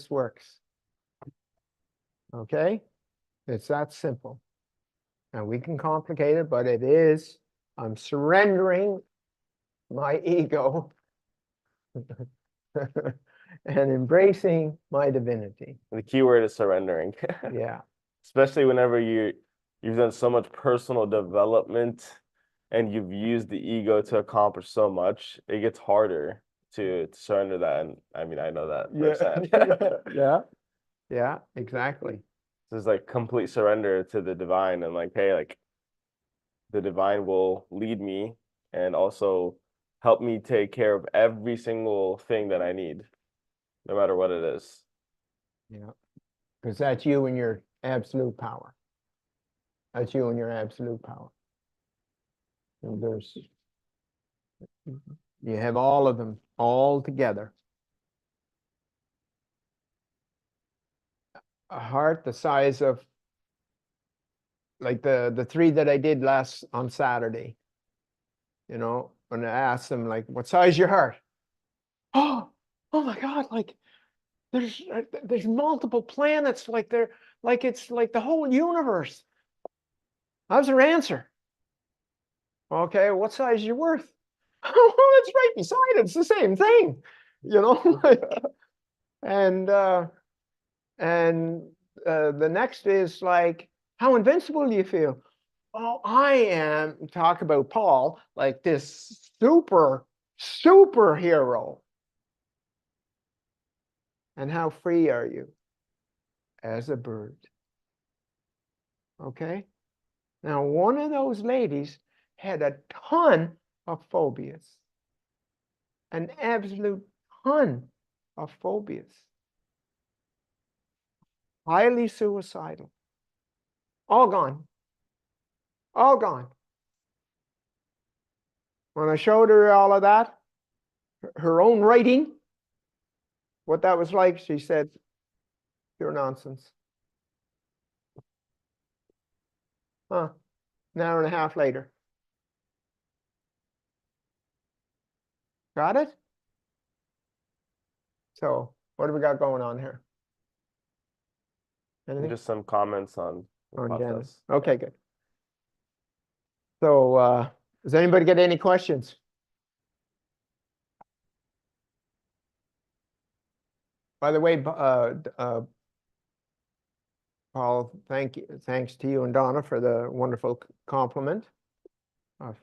works. Okay, it's that simple. And we can complicate it, but it is, I'm surrendering my ego and embracing my divinity. The key word is surrendering. Yeah. Especially whenever you've done so much personal development and you've used the ego to accomplish so much, it gets harder to surrender that. And I mean, I know that firsthand. Yeah. Yeah, exactly. This is like complete surrender to the divine and like, hey, like the divine will lead me and also help me take care of every single thing that I need, no matter what it is. Yeah. Because that's you and your absolute power. That's you and your absolute power. And you have all of them all together. A heart the size of like the three that I did on Saturday. You know, when I asked them like, what size is your heart? Oh my God, like there's multiple planets, like it's like the whole universe. That was their answer. Okay, what size is your worth? Oh, it's right beside it. It's the same thing, you know. and the next is like, how invincible do you feel? Oh, I am, talk about Paul, like this superhero. And how free are you? As a bird. Okay? Now, one of those ladies had a ton of phobias. An absolute ton of phobias. Highly suicidal. All gone. All gone. When I showed her all of that, her own writing, what that was like, she said, pure nonsense. Huh. An hour and a half later. Got it? So, what do we got going on here? Anything? Just some comments on the On Janet. process. Okay, good. So, does anybody get any questions? By the way, Paul, thanks to you and Donna for the wonderful compliment of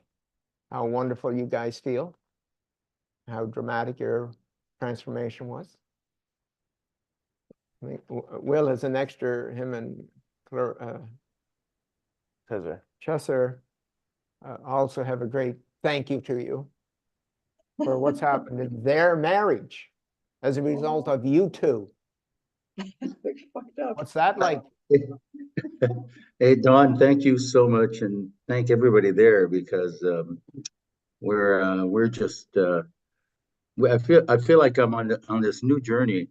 how wonderful you guys feel, how dramatic your transformation was. I think Will has an extra, him and Chesser also have a great thank you to you for what's happened in their marriage as a result of you two. What's that like? Hey, Don, thank you so much, and thank everybody there because we're just I feel like I'm on this new journey,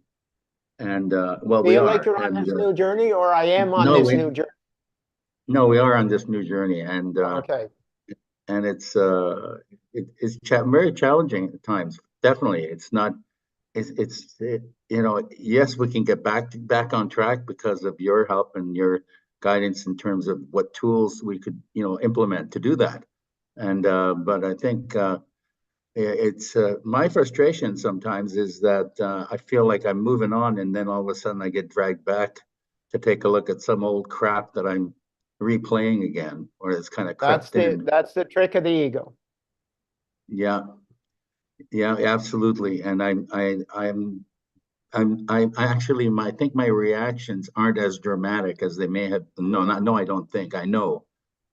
and well, we Feel like are, you're on and this new journey, or I am on no, this new journey? no, we are on this new journey, and Okay. and it's very challenging at times. Definitely, it's not. You know, yes, we can get back on track because of your help and your guidance in terms of what tools we could, you know, implement to do that. And but I think it's my frustration sometimes is that I feel like I'm moving on, and then all of a sudden I get dragged back to take a look at some old crap that I'm replaying again, or it's kind of crept in. That's the trick of the ego. Yeah. Yeah, absolutely. And I actually, I think my reactions aren't as dramatic as they may have. No, I don't think. I know,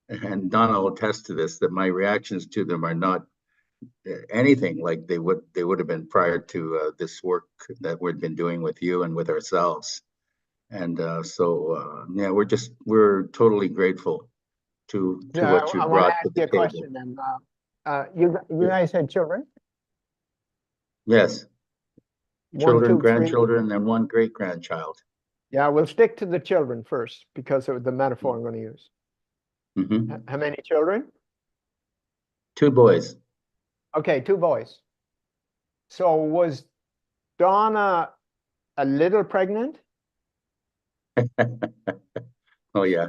and Donna will attest to this, that my reactions to them are not anything like they would have been prior to this work that we've been doing with you and with ourselves. And so yeah, we're totally grateful to what you I want to brought ask to you the a table. question then. You guys had children? Yes, One, children, two, three. grandchildren, and one great grandchild. Yeah, we'll stick to the children first because of the metaphor I'm going to use. Mhm. How many children? 2 boys. Okay, 2 boys. So was Donna a little pregnant? Oh yeah,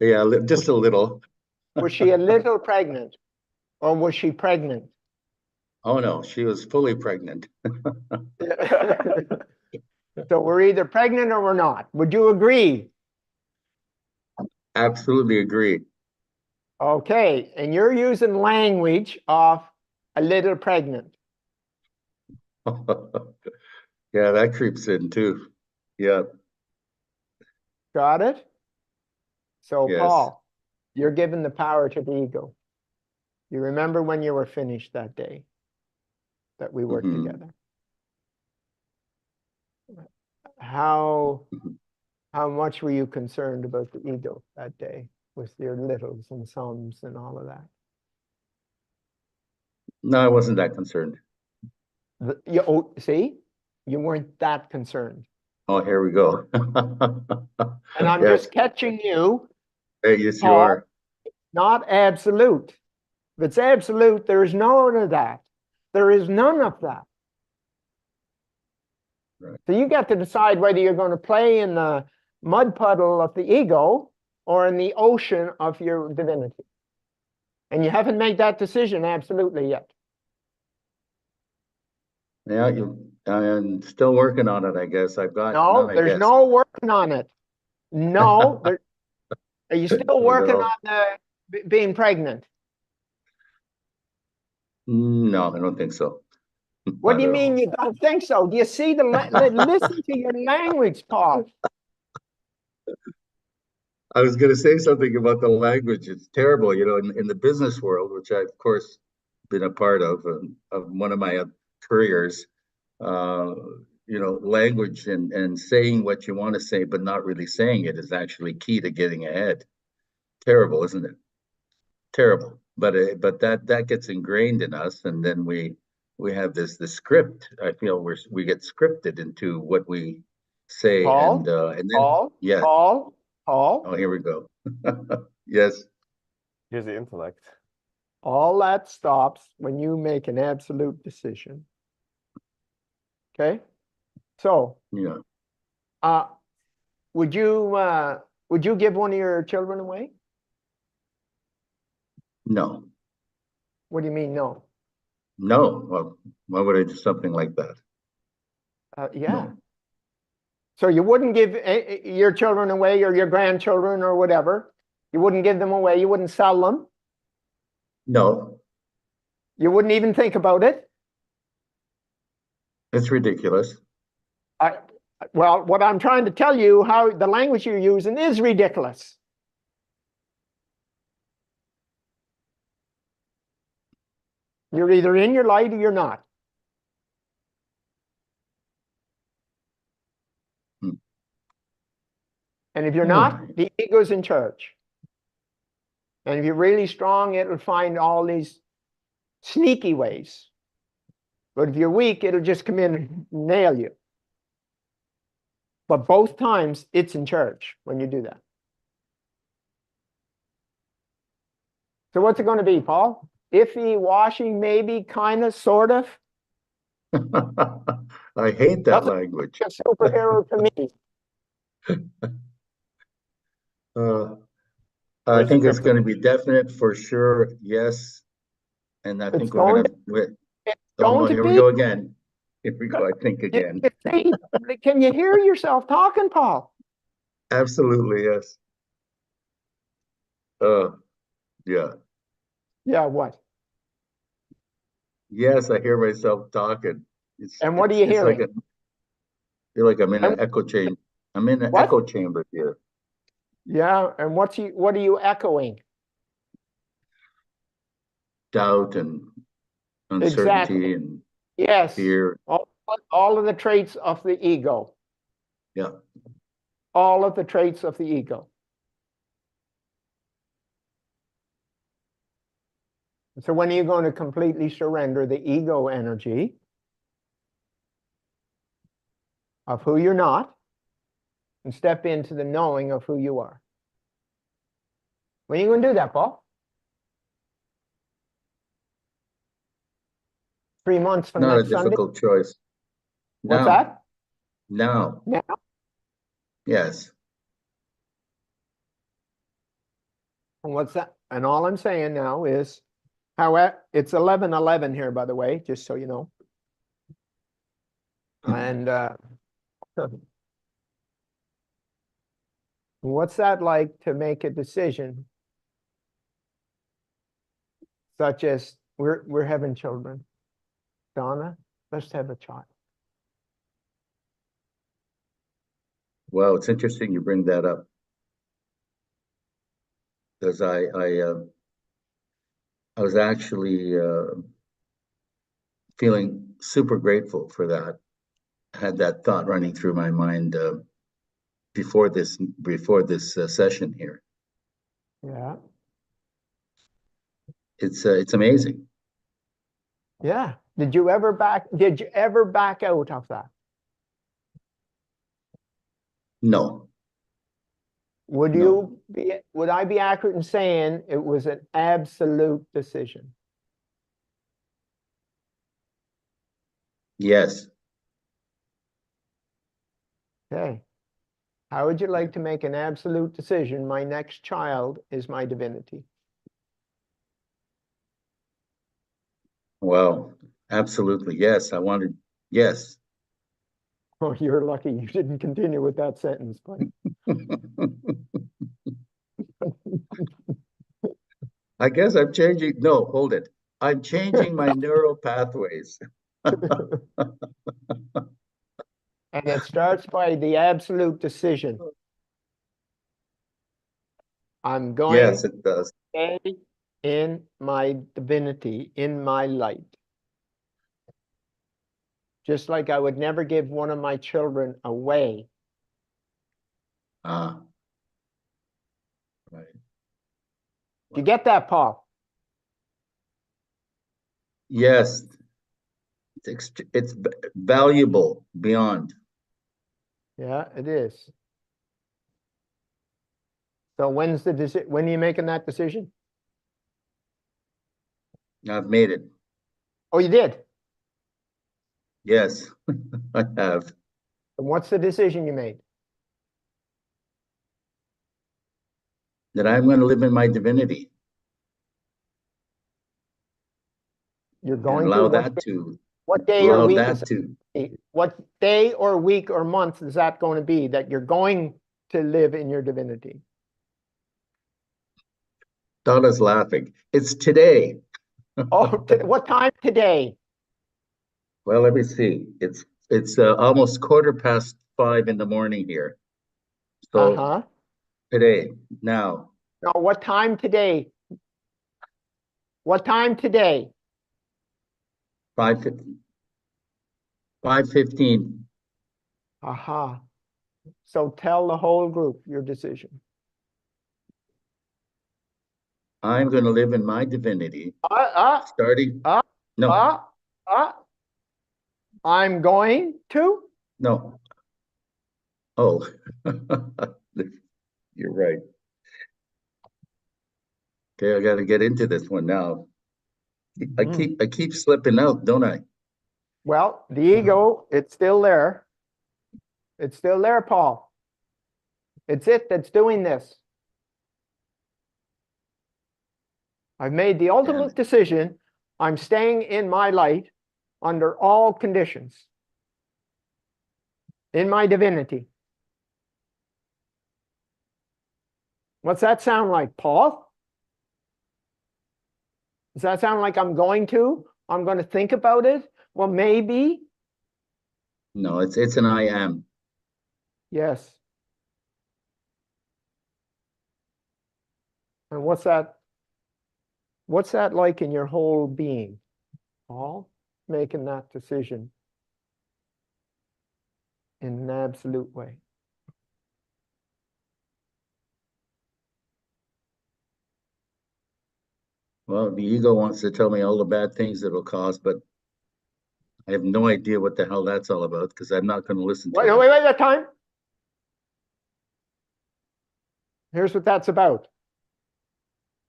yeah, just a little. Was she a little pregnant? Or was she pregnant? Oh no, she was fully pregnant. So we're either pregnant or we're not. Would you agree? Absolutely agree. Okay, and you're using language of a little pregnant. Yeah, that creeps in too. Yeah, Got it? So yes. Paul, you're given the power to the ego. You remember when you were finished that day that we worked Mhm. together? How Mhm. how much were you concerned about the ego that day with your littles and sums and all of that? No, I wasn't that concerned. See, you weren't that concerned. Oh, here we go. And I'm Yes, just catching you, hey, yes, you Paul, are. not absolute. If it's absolute, there is none of that. There is none of that. Right. So you got to decide whether you're going to play in the mud puddle of the ego or in the ocean of your divinity. And you haven't made that decision absolutely yet. Yeah, I'm still working on it, I guess. No, I there's guess. no working on it. No, are you still working No, on being pregnant? no, I don't think so. What Not do you at mean all. you don't think so? Do you see listen to your language, Paul? I was going to say something about the language. It's terrible, in the business world, which I've, of course, been a part of one of my careers. Uh, language and saying what you want to say, but not really saying it is actually key to getting ahead. Terrible, isn't it? Terrible. But that gets ingrained in us, and then we have the script. I feel we get scripted into what we say, Paul, and then Paul, yeah. Paul, Oh, Paul. here we go. Yes. Here's the intellect. All that stops when you make an absolute decision. Okay? So, Yeah. uh, would you give one of your children away? No. What do you mean no? No. Well, why would I do something like that? Yeah. No. So you wouldn't give your children away or your grandchildren or whatever. You wouldn't give them away. You wouldn't sell them. No. You wouldn't even think about it. It's ridiculous. Well, what I'm trying to tell you, how the language you're using is ridiculous. You're either in your light or you're not. Hmm. And if you're Oh, not, the ego's in charge. And if you're really strong, it'll find all these sneaky ways. But if you're weak, it'll just come in and nail you. But both times, it's in charge when you do that. So what's it going to be, Paul? Iffy, washy, maybe, kind of, sort of? I hate that Doesn't language. a superhero to me. Uh, I Where's the think it's crypto? going to be definite for sure. Yes. And I It's think we're going going to, it's oh going no, to here we be. go again. Here we go, I think again. See, can you hear yourself talking, Paul? Absolutely, yes. Yeah. Yeah, what? Yes, I hear myself talking. It's And what are it's you it's like hearing? I feel like I'm in And an echo chamber. I'm in an what? echo chamber here. Yeah, and what are you echoing? Doubt and Exactly. uncertainty and Yes. fear. All of the traits of the ego. Yeah. All of the traits of the ego. So when are you going to completely surrender the ego energy of who you're not and step into the knowing of who you are. When are you going to do that, Paul? 3 months from Not a next Sunday? difficult choice. What's Now, that? now, Now? yes. And what's that? And all I'm saying now is, however, it's 11:11 here, by the way, just so you know. And what's that like to make a decision such as we're having children? Donna, let's have a child. Well, it's interesting you bring that up. Because I was actually feeling super grateful for that. I had that thought running through my mind before this session here. Yeah. It's amazing. Yeah. Did you ever back out of that? No, Would I be accurate in saying it was an absolute decision? yes. Okay. How would you like to make an absolute decision? My next child is my divinity. Well, absolutely. Yes, I wanted, yes. Oh, you're lucky you didn't continue with that sentence, but I guess I'm changing. No, hold it. I'm changing my neural pathways. and it starts by the absolute decision. I'm going Yes, it does. to stay in my divinity, in my light. Just like I would never give one of my children away. Ah, right. Do you get that, Paul? Yes, it's valuable beyond. Yeah, it is. So when are you making that decision? I've made it. Oh, you did? Yes, I have. And what's the decision you made? That I'm going to live in my divinity You're and going allow to? that to What day or allow week that is to. it? What day or week or month is that going to be that you're going to live in your divinity? Donna's laughing. It's today. Oh, what time today? Well, let me see. It's almost 5:15 in the morning here. So Uh-huh. today, now, No, what time today? What time today? 5:15. Aha. So tell the whole group your decision. I'm going to live in my divinity. Starting. uh, No, I'm going to. no. Oh, you're right. Okay, I got to get into this one now. I keep slipping out, don't I? Well, the ego, it's still there. It's still there, Paul. It's it that's doing this. I've made the ultimate decision. I'm staying in my light under all conditions. In my divinity. What's that sound like, Paul? Does that sound like I'm going to think about it? Well, maybe. No, it's an I am. Yes. And what's that like in your whole being, Paul? Making that decision in an absolute way. Well, the ego wants to tell me all the bad things it'll cause, but I have no idea what the hell that's all about because I'm not going to listen to it. Wait, time. Here's what that's about.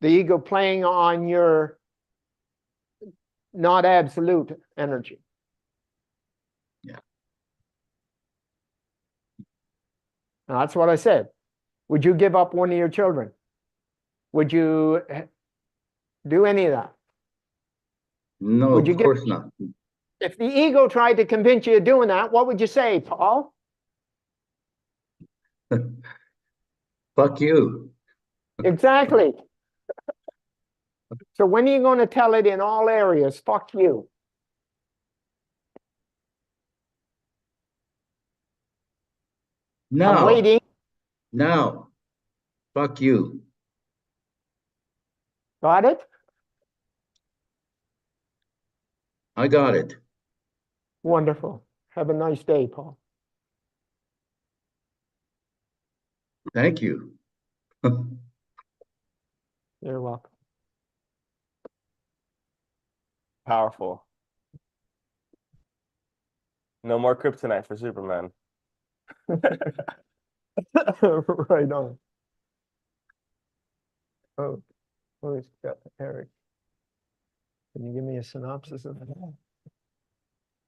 The ego playing on your not absolute energy. Yeah. Now, that's what I said. Would you give up one of your children? Would you do any of that? No, Would you of give, course not. if the ego tried to convince you of doing that, what would you say, Paul? Fuck you. Exactly. So when are you going to tell it in all areas, fuck you? I'm Now, waiting. now, fuck you. Got it? I got it. Wonderful. Have a nice day, Paul. Thank you. You're welcome. Powerful. No more kryptonite for Superman. Right on. Oh, who's got Eric? Can you give me a synopsis of that?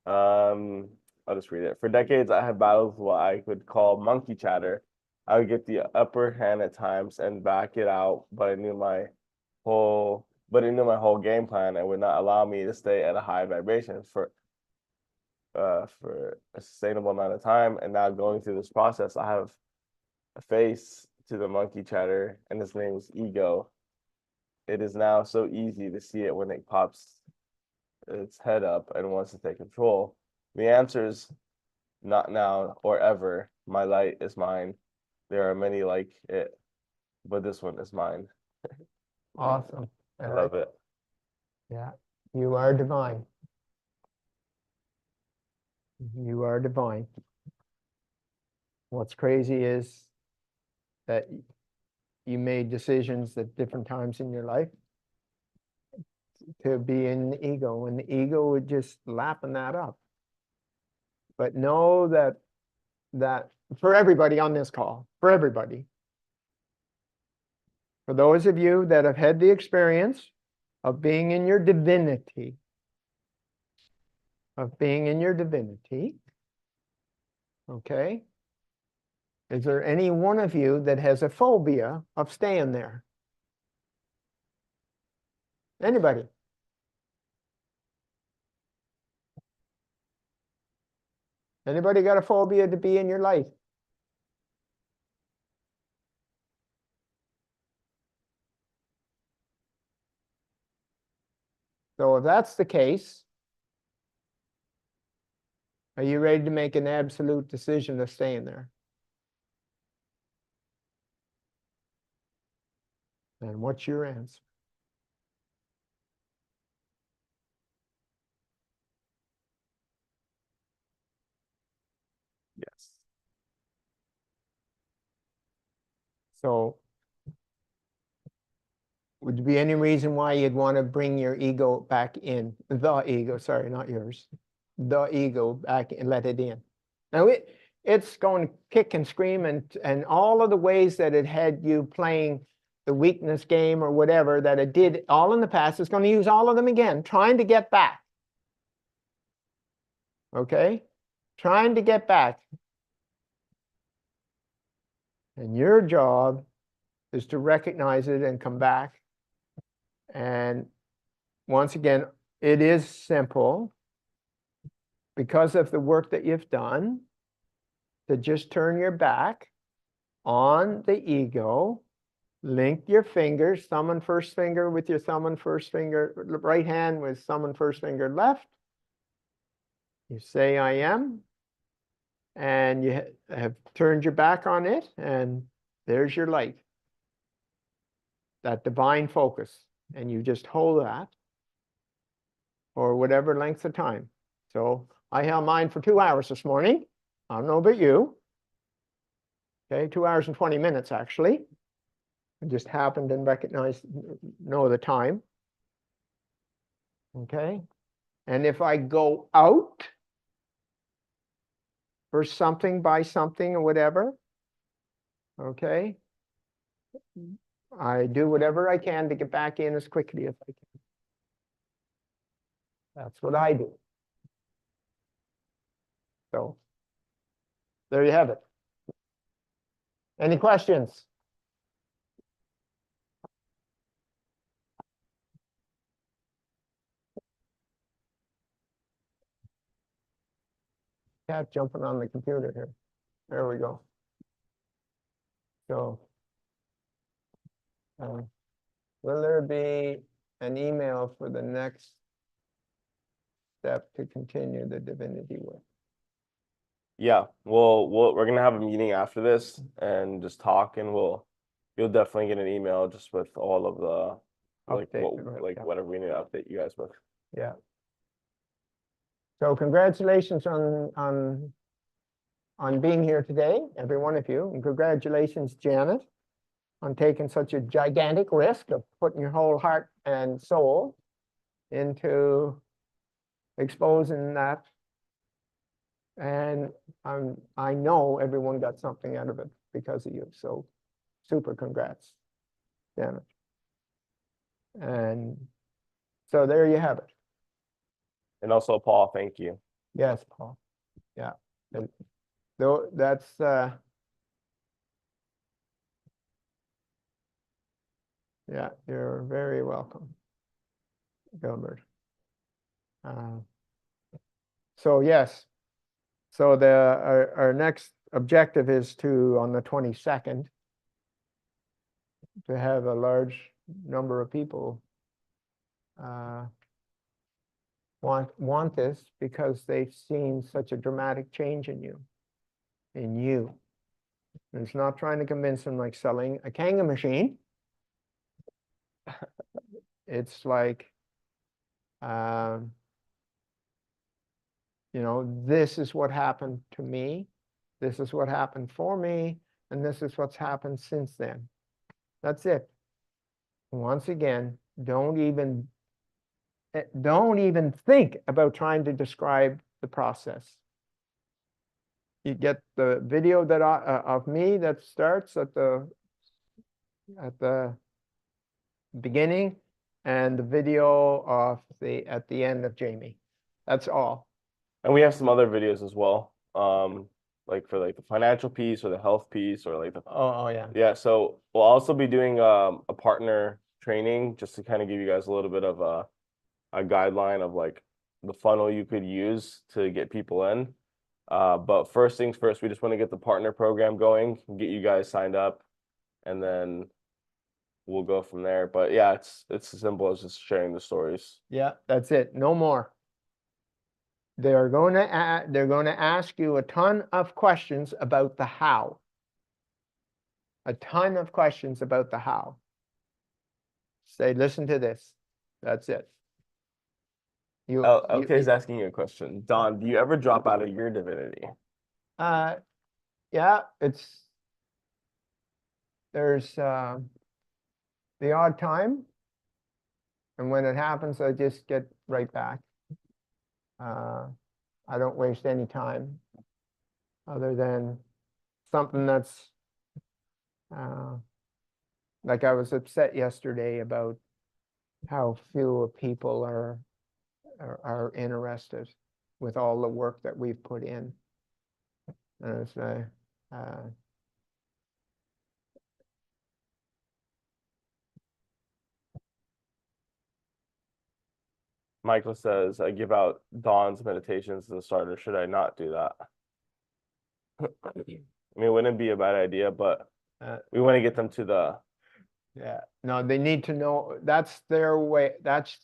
I'll just read it. For decades, I had battled with what I would call monkey chatter. I would get the upper hand at times and back it out, but it knew my whole game plan and would not allow me to stay at a high vibration for a sustainable amount of time. And now going through this process, I have a face to the monkey chatter, and his name is ego. It is now so easy to see it when it pops its head up and wants to take control. The answer is not now or ever. My light is mine. There are many like it, but this one is mine. Awesome. I love it. Yeah, you are divine. You are divine. What's crazy is that you made decisions at different times in your life to be in the ego, and the ego would just lapping that up. But know that for everybody on this call, for everybody, for those of you that have had the experience of being in your divinity, okay? Is there any one of you that has a phobia of staying there? Anybody? Anybody got a phobia to be in your life? So if that's the case, are you ready to make an absolute decision of staying there? And what's your answer? Yes. So would there be any reason why you'd want to bring your ego back in? The ego, sorry, not yours. The ego back and let it in. Now it's going to kick and scream, and all of the ways that it had you playing the weakness game or whatever that it did all in the past, it's going to use all of them again, trying to get back. Okay? Trying to get back. And your job is to recognize it and come back. And once again, it is simple because of the work that you've done to just turn your back on the ego, link your fingers, thumb and first finger with your thumb and first finger, right hand with thumb and first finger left. You say, I am, and you have turned your back on it, and there's your light, that divine focus, and you just hold that for whatever length of time. So I held mine for 2 hours this morning. I don't know about you. Okay, 2 hours and 20 minutes actually. I just happened and know the time. Okay, and if I go out for something, buy something or whatever, okay, I do whatever I can to get back in as quickly as I can. That's what I do. So there you have it. Any questions? Cat jumping on the computer here. There we go. So will there be an email for the next step to continue the divinity work? Yeah, we're gonna have a meeting after this and just talk, and you'll definitely get an email just with all of the Update, yeah. whatever we need to update you guys with. Yeah. So congratulations on being here today, every one of you, and congratulations, Janet, on taking such a gigantic risk of putting your whole heart and soul into exposing that. And I know everyone got something out of it because of you. So super congrats, Janet. And so there you have it. And also, Paul, thank you. Yes, Paul. Yeah. And though that's yeah, you're very welcome, Gilbert. So yes. So our next objective is to, on the 22nd, to have a large number of people want this because they've seen such a dramatic change in you. And it's not trying to convince them like selling a Kanga machine. It's like, you know, this is what happened to me. This is what happened for me. And this is what's happened since then. That's it. Once again, don't even think about trying to describe the process. You get the video that of me that starts at the beginning, and the video of at the end of Jamie. That's all. And we have some other videos as well, like for like the financial piece or the health piece or like the Oh yeah. yeah. So we'll also be doing a partner training just to kind of give you guys a little bit of a guideline of like the funnel you could use to get people in. But first things first, we just want to get the partner program going, get you guys signed up, and then we'll go from there. But yeah, it's as simple as just sharing the stories. Yeah, that's it. No more. They're going to ask you a ton of questions about the how. A ton of questions about the how. Say, listen to this. That's it. LK's asking you a question. Don, do you ever drop out of your divinity? Yeah, there's the odd time, and when it happens, I just get right back. I don't waste any time other than something that's like I was upset yesterday about how few people are interested with all the work that we've put in. And it's Michael says, I give out Don's meditations as a starter. Should I not do that? I mean, it wouldn't be a bad idea, but we want to get them to the. Yeah, no, they need to know that's their way. That's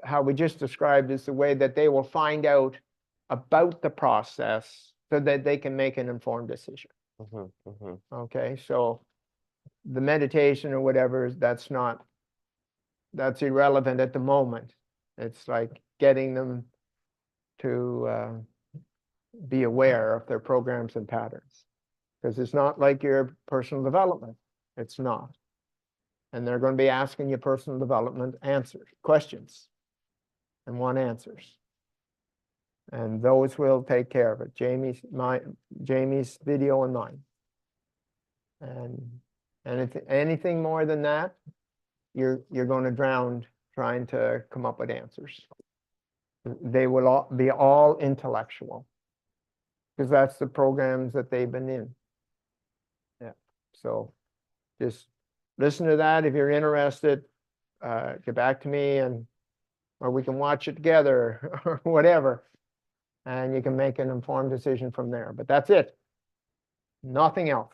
how we just described is the way that they will find out about the process so that they can make an informed decision. Okay, so the meditation or whatever, that's irrelevant at the moment. It's like getting them to be aware of their programs and patterns, because it's not like your personal development. It's not. And they're going to be asking you personal development questions, and want answers. And those will take care of it. Jamie's video and mine. And anything more than that, you're going to drown trying to come up with answers. They will all be all intellectual, because that's the programs that they've been in. Yeah. So just listen to that. If you're interested, get back to me, or we can watch it together or whatever, and you can make an informed decision from there. But that's it. Nothing else.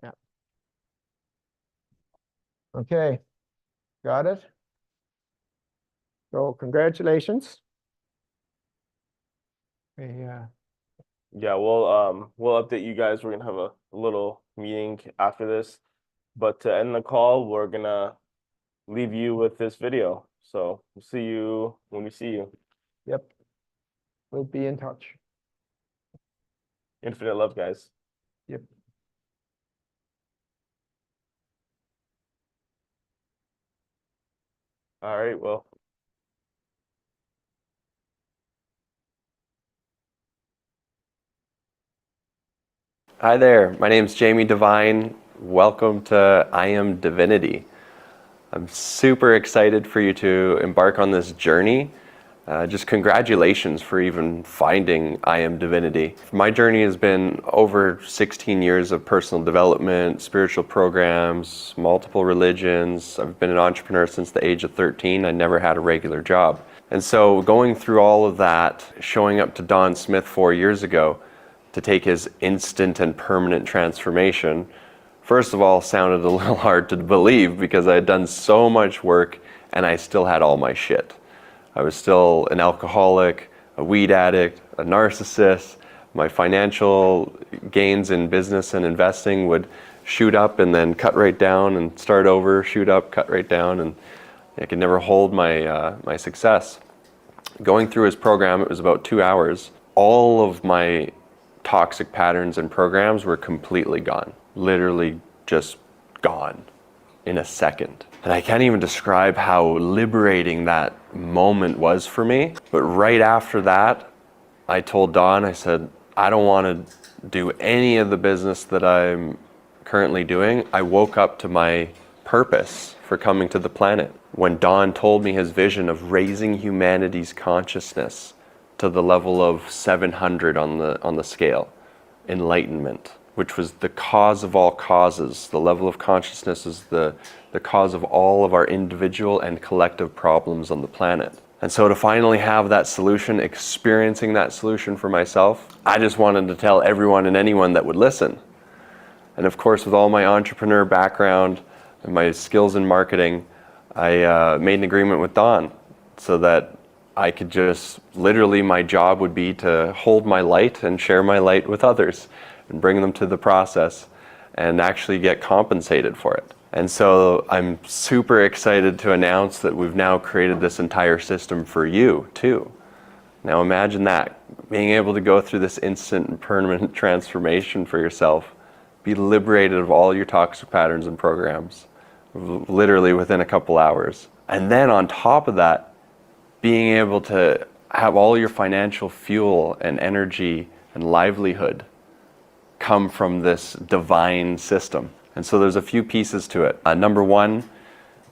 Yeah. Okay. Got it? So congratulations. Yeah. Yeah, we'll update you guys. We're gonna have a little meeting after this. But to end the call, we're gonna leave you with this video. So we'll see you when we see you. Yep. We'll be in touch. Infinite love, guys. Yep. All right, well. Hi there, my name's Jamie Devine. Welcome to I Am Divinity. I'm super excited for you to embark on this journey. Just congratulations for even finding I Am Divinity. My journey has been over 16 years of personal development, spiritual programs, multiple religions. I've been an entrepreneur since the age of 13. I never had a regular job. And so going through all of that, showing up to Don Smith 4 years ago to take his instant and permanent transformation, first of all, sounded a little hard to believe because I had done so much work and I still had all my shit. I was still an alcoholic, a weed addict, a narcissist. My financial gains in business and investing would shoot up and then cut right down and start over, shoot up, cut right down, and I could never hold my success. Going through his program, it was about 2 hours. All of my toxic patterns and programs were completely gone. Literally just gone in a second. And I can't even describe how liberating that moment was for me. But right after that, I told Don, I said, I don't want to do any of the business that I'm currently doing. I woke up to my purpose for coming to the planet. When Don told me his vision of raising humanity's consciousness to the level of 700 on the scale, enlightenment, which was the cause of all causes. The level of consciousness is the cause of all of our individual and collective problems on the planet. And so to finally have that solution, experiencing that solution for myself, I just wanted to tell everyone and anyone that would listen. And of course, with all my entrepreneur background and my skills in marketing, I made an agreement with Don so that I could just, literally my job would be to hold my light and share my light with others and bring them to the process and actually get compensated for it. And so I'm super excited to announce that we've now created this entire system for you too. Now imagine that, being able to go through this instant and permanent transformation for yourself, be liberated of all your toxic patterns and programs, literally within a couple hours. And then on top of that, being able to have all your financial fuel and energy and livelihood come from this divine system. And so there's a few pieces to it. Number one,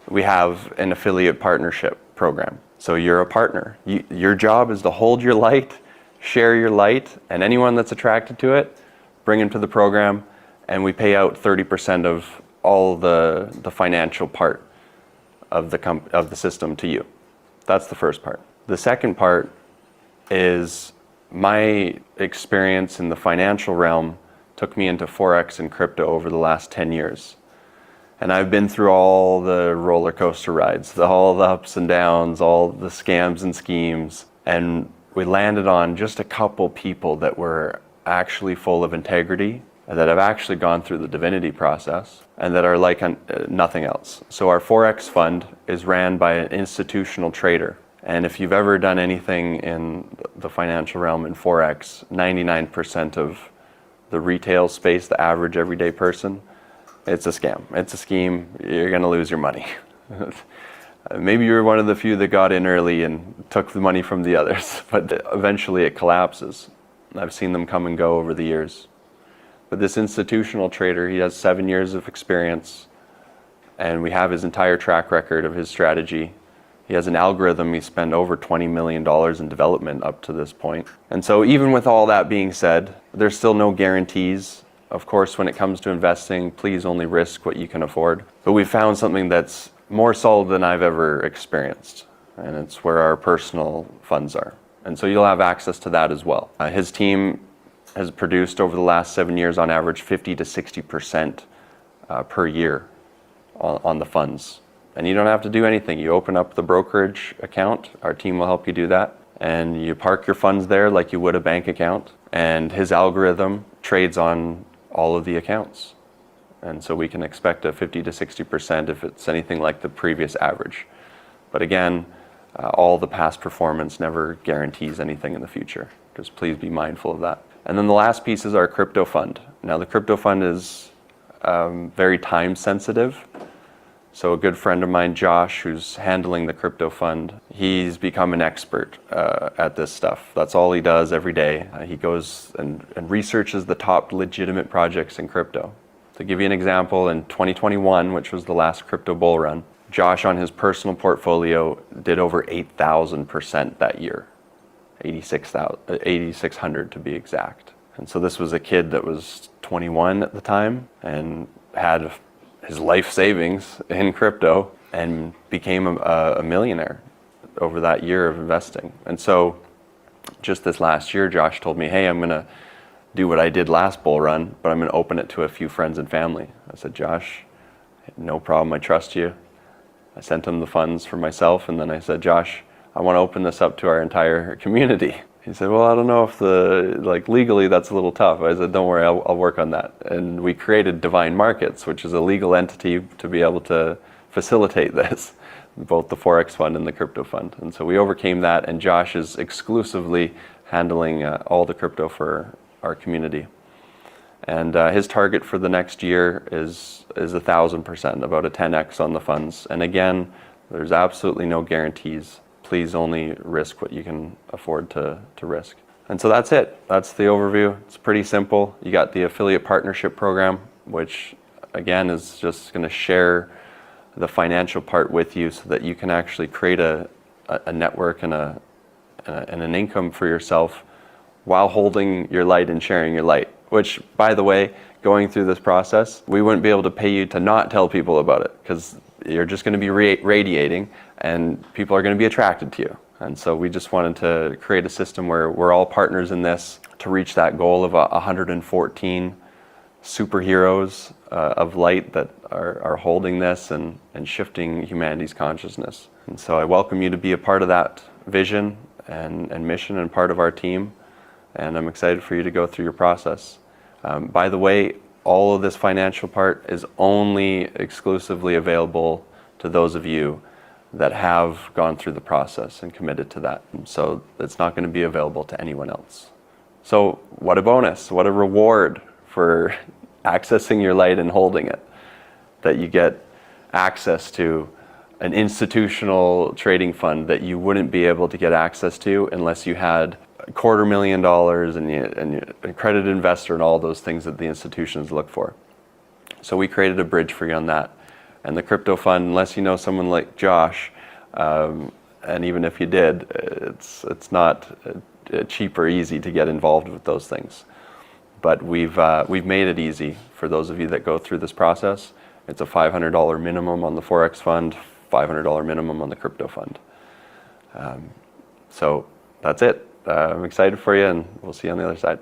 we have an affiliate partnership program. So you're a partner. Your job is to hold your light, share your light, and anyone that's attracted to it, bring them to the program, and we pay out 30% of all the financial part of the system to you. That's the first part. The second part is my experience in the financial realm took me into Forex and crypto over the last 10 years. And I've been through all the roller coaster rides, all the ups and downs, all the scams and schemes. And we landed on just a couple people that were actually full of integrity, that have actually gone through the divinity process, and that are like nothing else. So our Forex fund is ran by an institutional trader. And if you've ever done anything in the financial realm in Forex, 99% of the retail space, the average everyday person, it's a scam. It's a scheme. You're going to lose your money. Maybe you're one of the few that got in early and took the money from the others, but eventually it collapses. I've seen them come and go over the years. But this institutional trader, he has 7 years of experience, and we have his entire track record of his strategy. He has an algorithm. He spent over $20 million in development up to this point. And so even with all that being said, there's still no guarantees. Of course, when it comes to investing, please only risk what you can afford. But we found something that's more solid than I've ever experienced, and it's where our personal funds are. And so you'll have access to that as well. His team has produced over the last 7 years on average 50 to 60% per year on the funds. And you don't have to do anything. You open up the brokerage account, our team will help you do that, and you park your funds there like you would a bank account, and his algorithm trades on all of the accounts. And so we can expect a 50 to 60% if it's anything like the previous average. But again, all the past performance never guarantees anything in the future. Just please be mindful of that. And then the last piece is our crypto fund. Now the crypto fund is very time sensitive. So a good friend of mine, Josh, who's handling the crypto fund, he's become an expert at this stuff. That's all he does every day. He goes and researches the top legitimate projects in crypto. To give you an example, in 2021, which was the last crypto bull run, Josh on his personal portfolio did over 8,000% that year. 8,600 to be exact. And so this was a kid that was 21 at the time and had his life savings in crypto and became a millionaire over that year of investing. And so just this last year, Josh told me, hey, I'm gonna do what I did last bull run, but I'm gonna open it to a few friends and family. I said, Josh, no problem, I trust you. I sent him the funds for myself, and then I said, Josh, I wanna open this up to our entire community. He said, well, I don't know if legally that's a little tough. I said, don't worry, I'll work on that. And we created Divine Markets, which is a legal entity to be able to facilitate this, both the Forex fund and the crypto fund. And so we overcame that, and Josh is exclusively handling all the crypto for our community. And his target for the next year is 1,000%, about a 10x on the funds. And again, there's absolutely no guarantees. Please only risk what you can afford to risk. And so that's it. That's the overview. It's pretty simple. You got the affiliate partnership program, which again is just going to share the financial part with you so that you can actually create a network and an income for yourself while holding your light and sharing your light. Which, by the way, going through this process, we wouldn't be able to pay you to not tell people about it, because you're just going to be radiating and people are going to be attracted to you. And so we just wanted to create a system where we're all partners in this to reach that goal of 114 superheroes of light that are holding this and shifting humanity's consciousness. And so I welcome you to be a part of that vision and mission and part of our team. And I'm excited for you to go through your process. By the way, all of this financial part is only exclusively available to those of you that have gone through the process and committed to that. And so it's not going to be available to anyone else. So what a bonus, what a reward for accessing your light and holding it, that you get access to an institutional trading fund that you wouldn't be able to get access to unless you had $250,000 and you're an accredited investor and all those things that the institutions look for. So we created a bridge for you on that. And the crypto fund, unless you know someone like Josh, and even if you did, it's not cheap or easy to get involved with those things. But we've made it easy for those of you that go through this process. It's a $500 minimum on the Forex fund, $500 minimum on the crypto fund. So that's it. I'm excited for you, and we'll see you on the other side.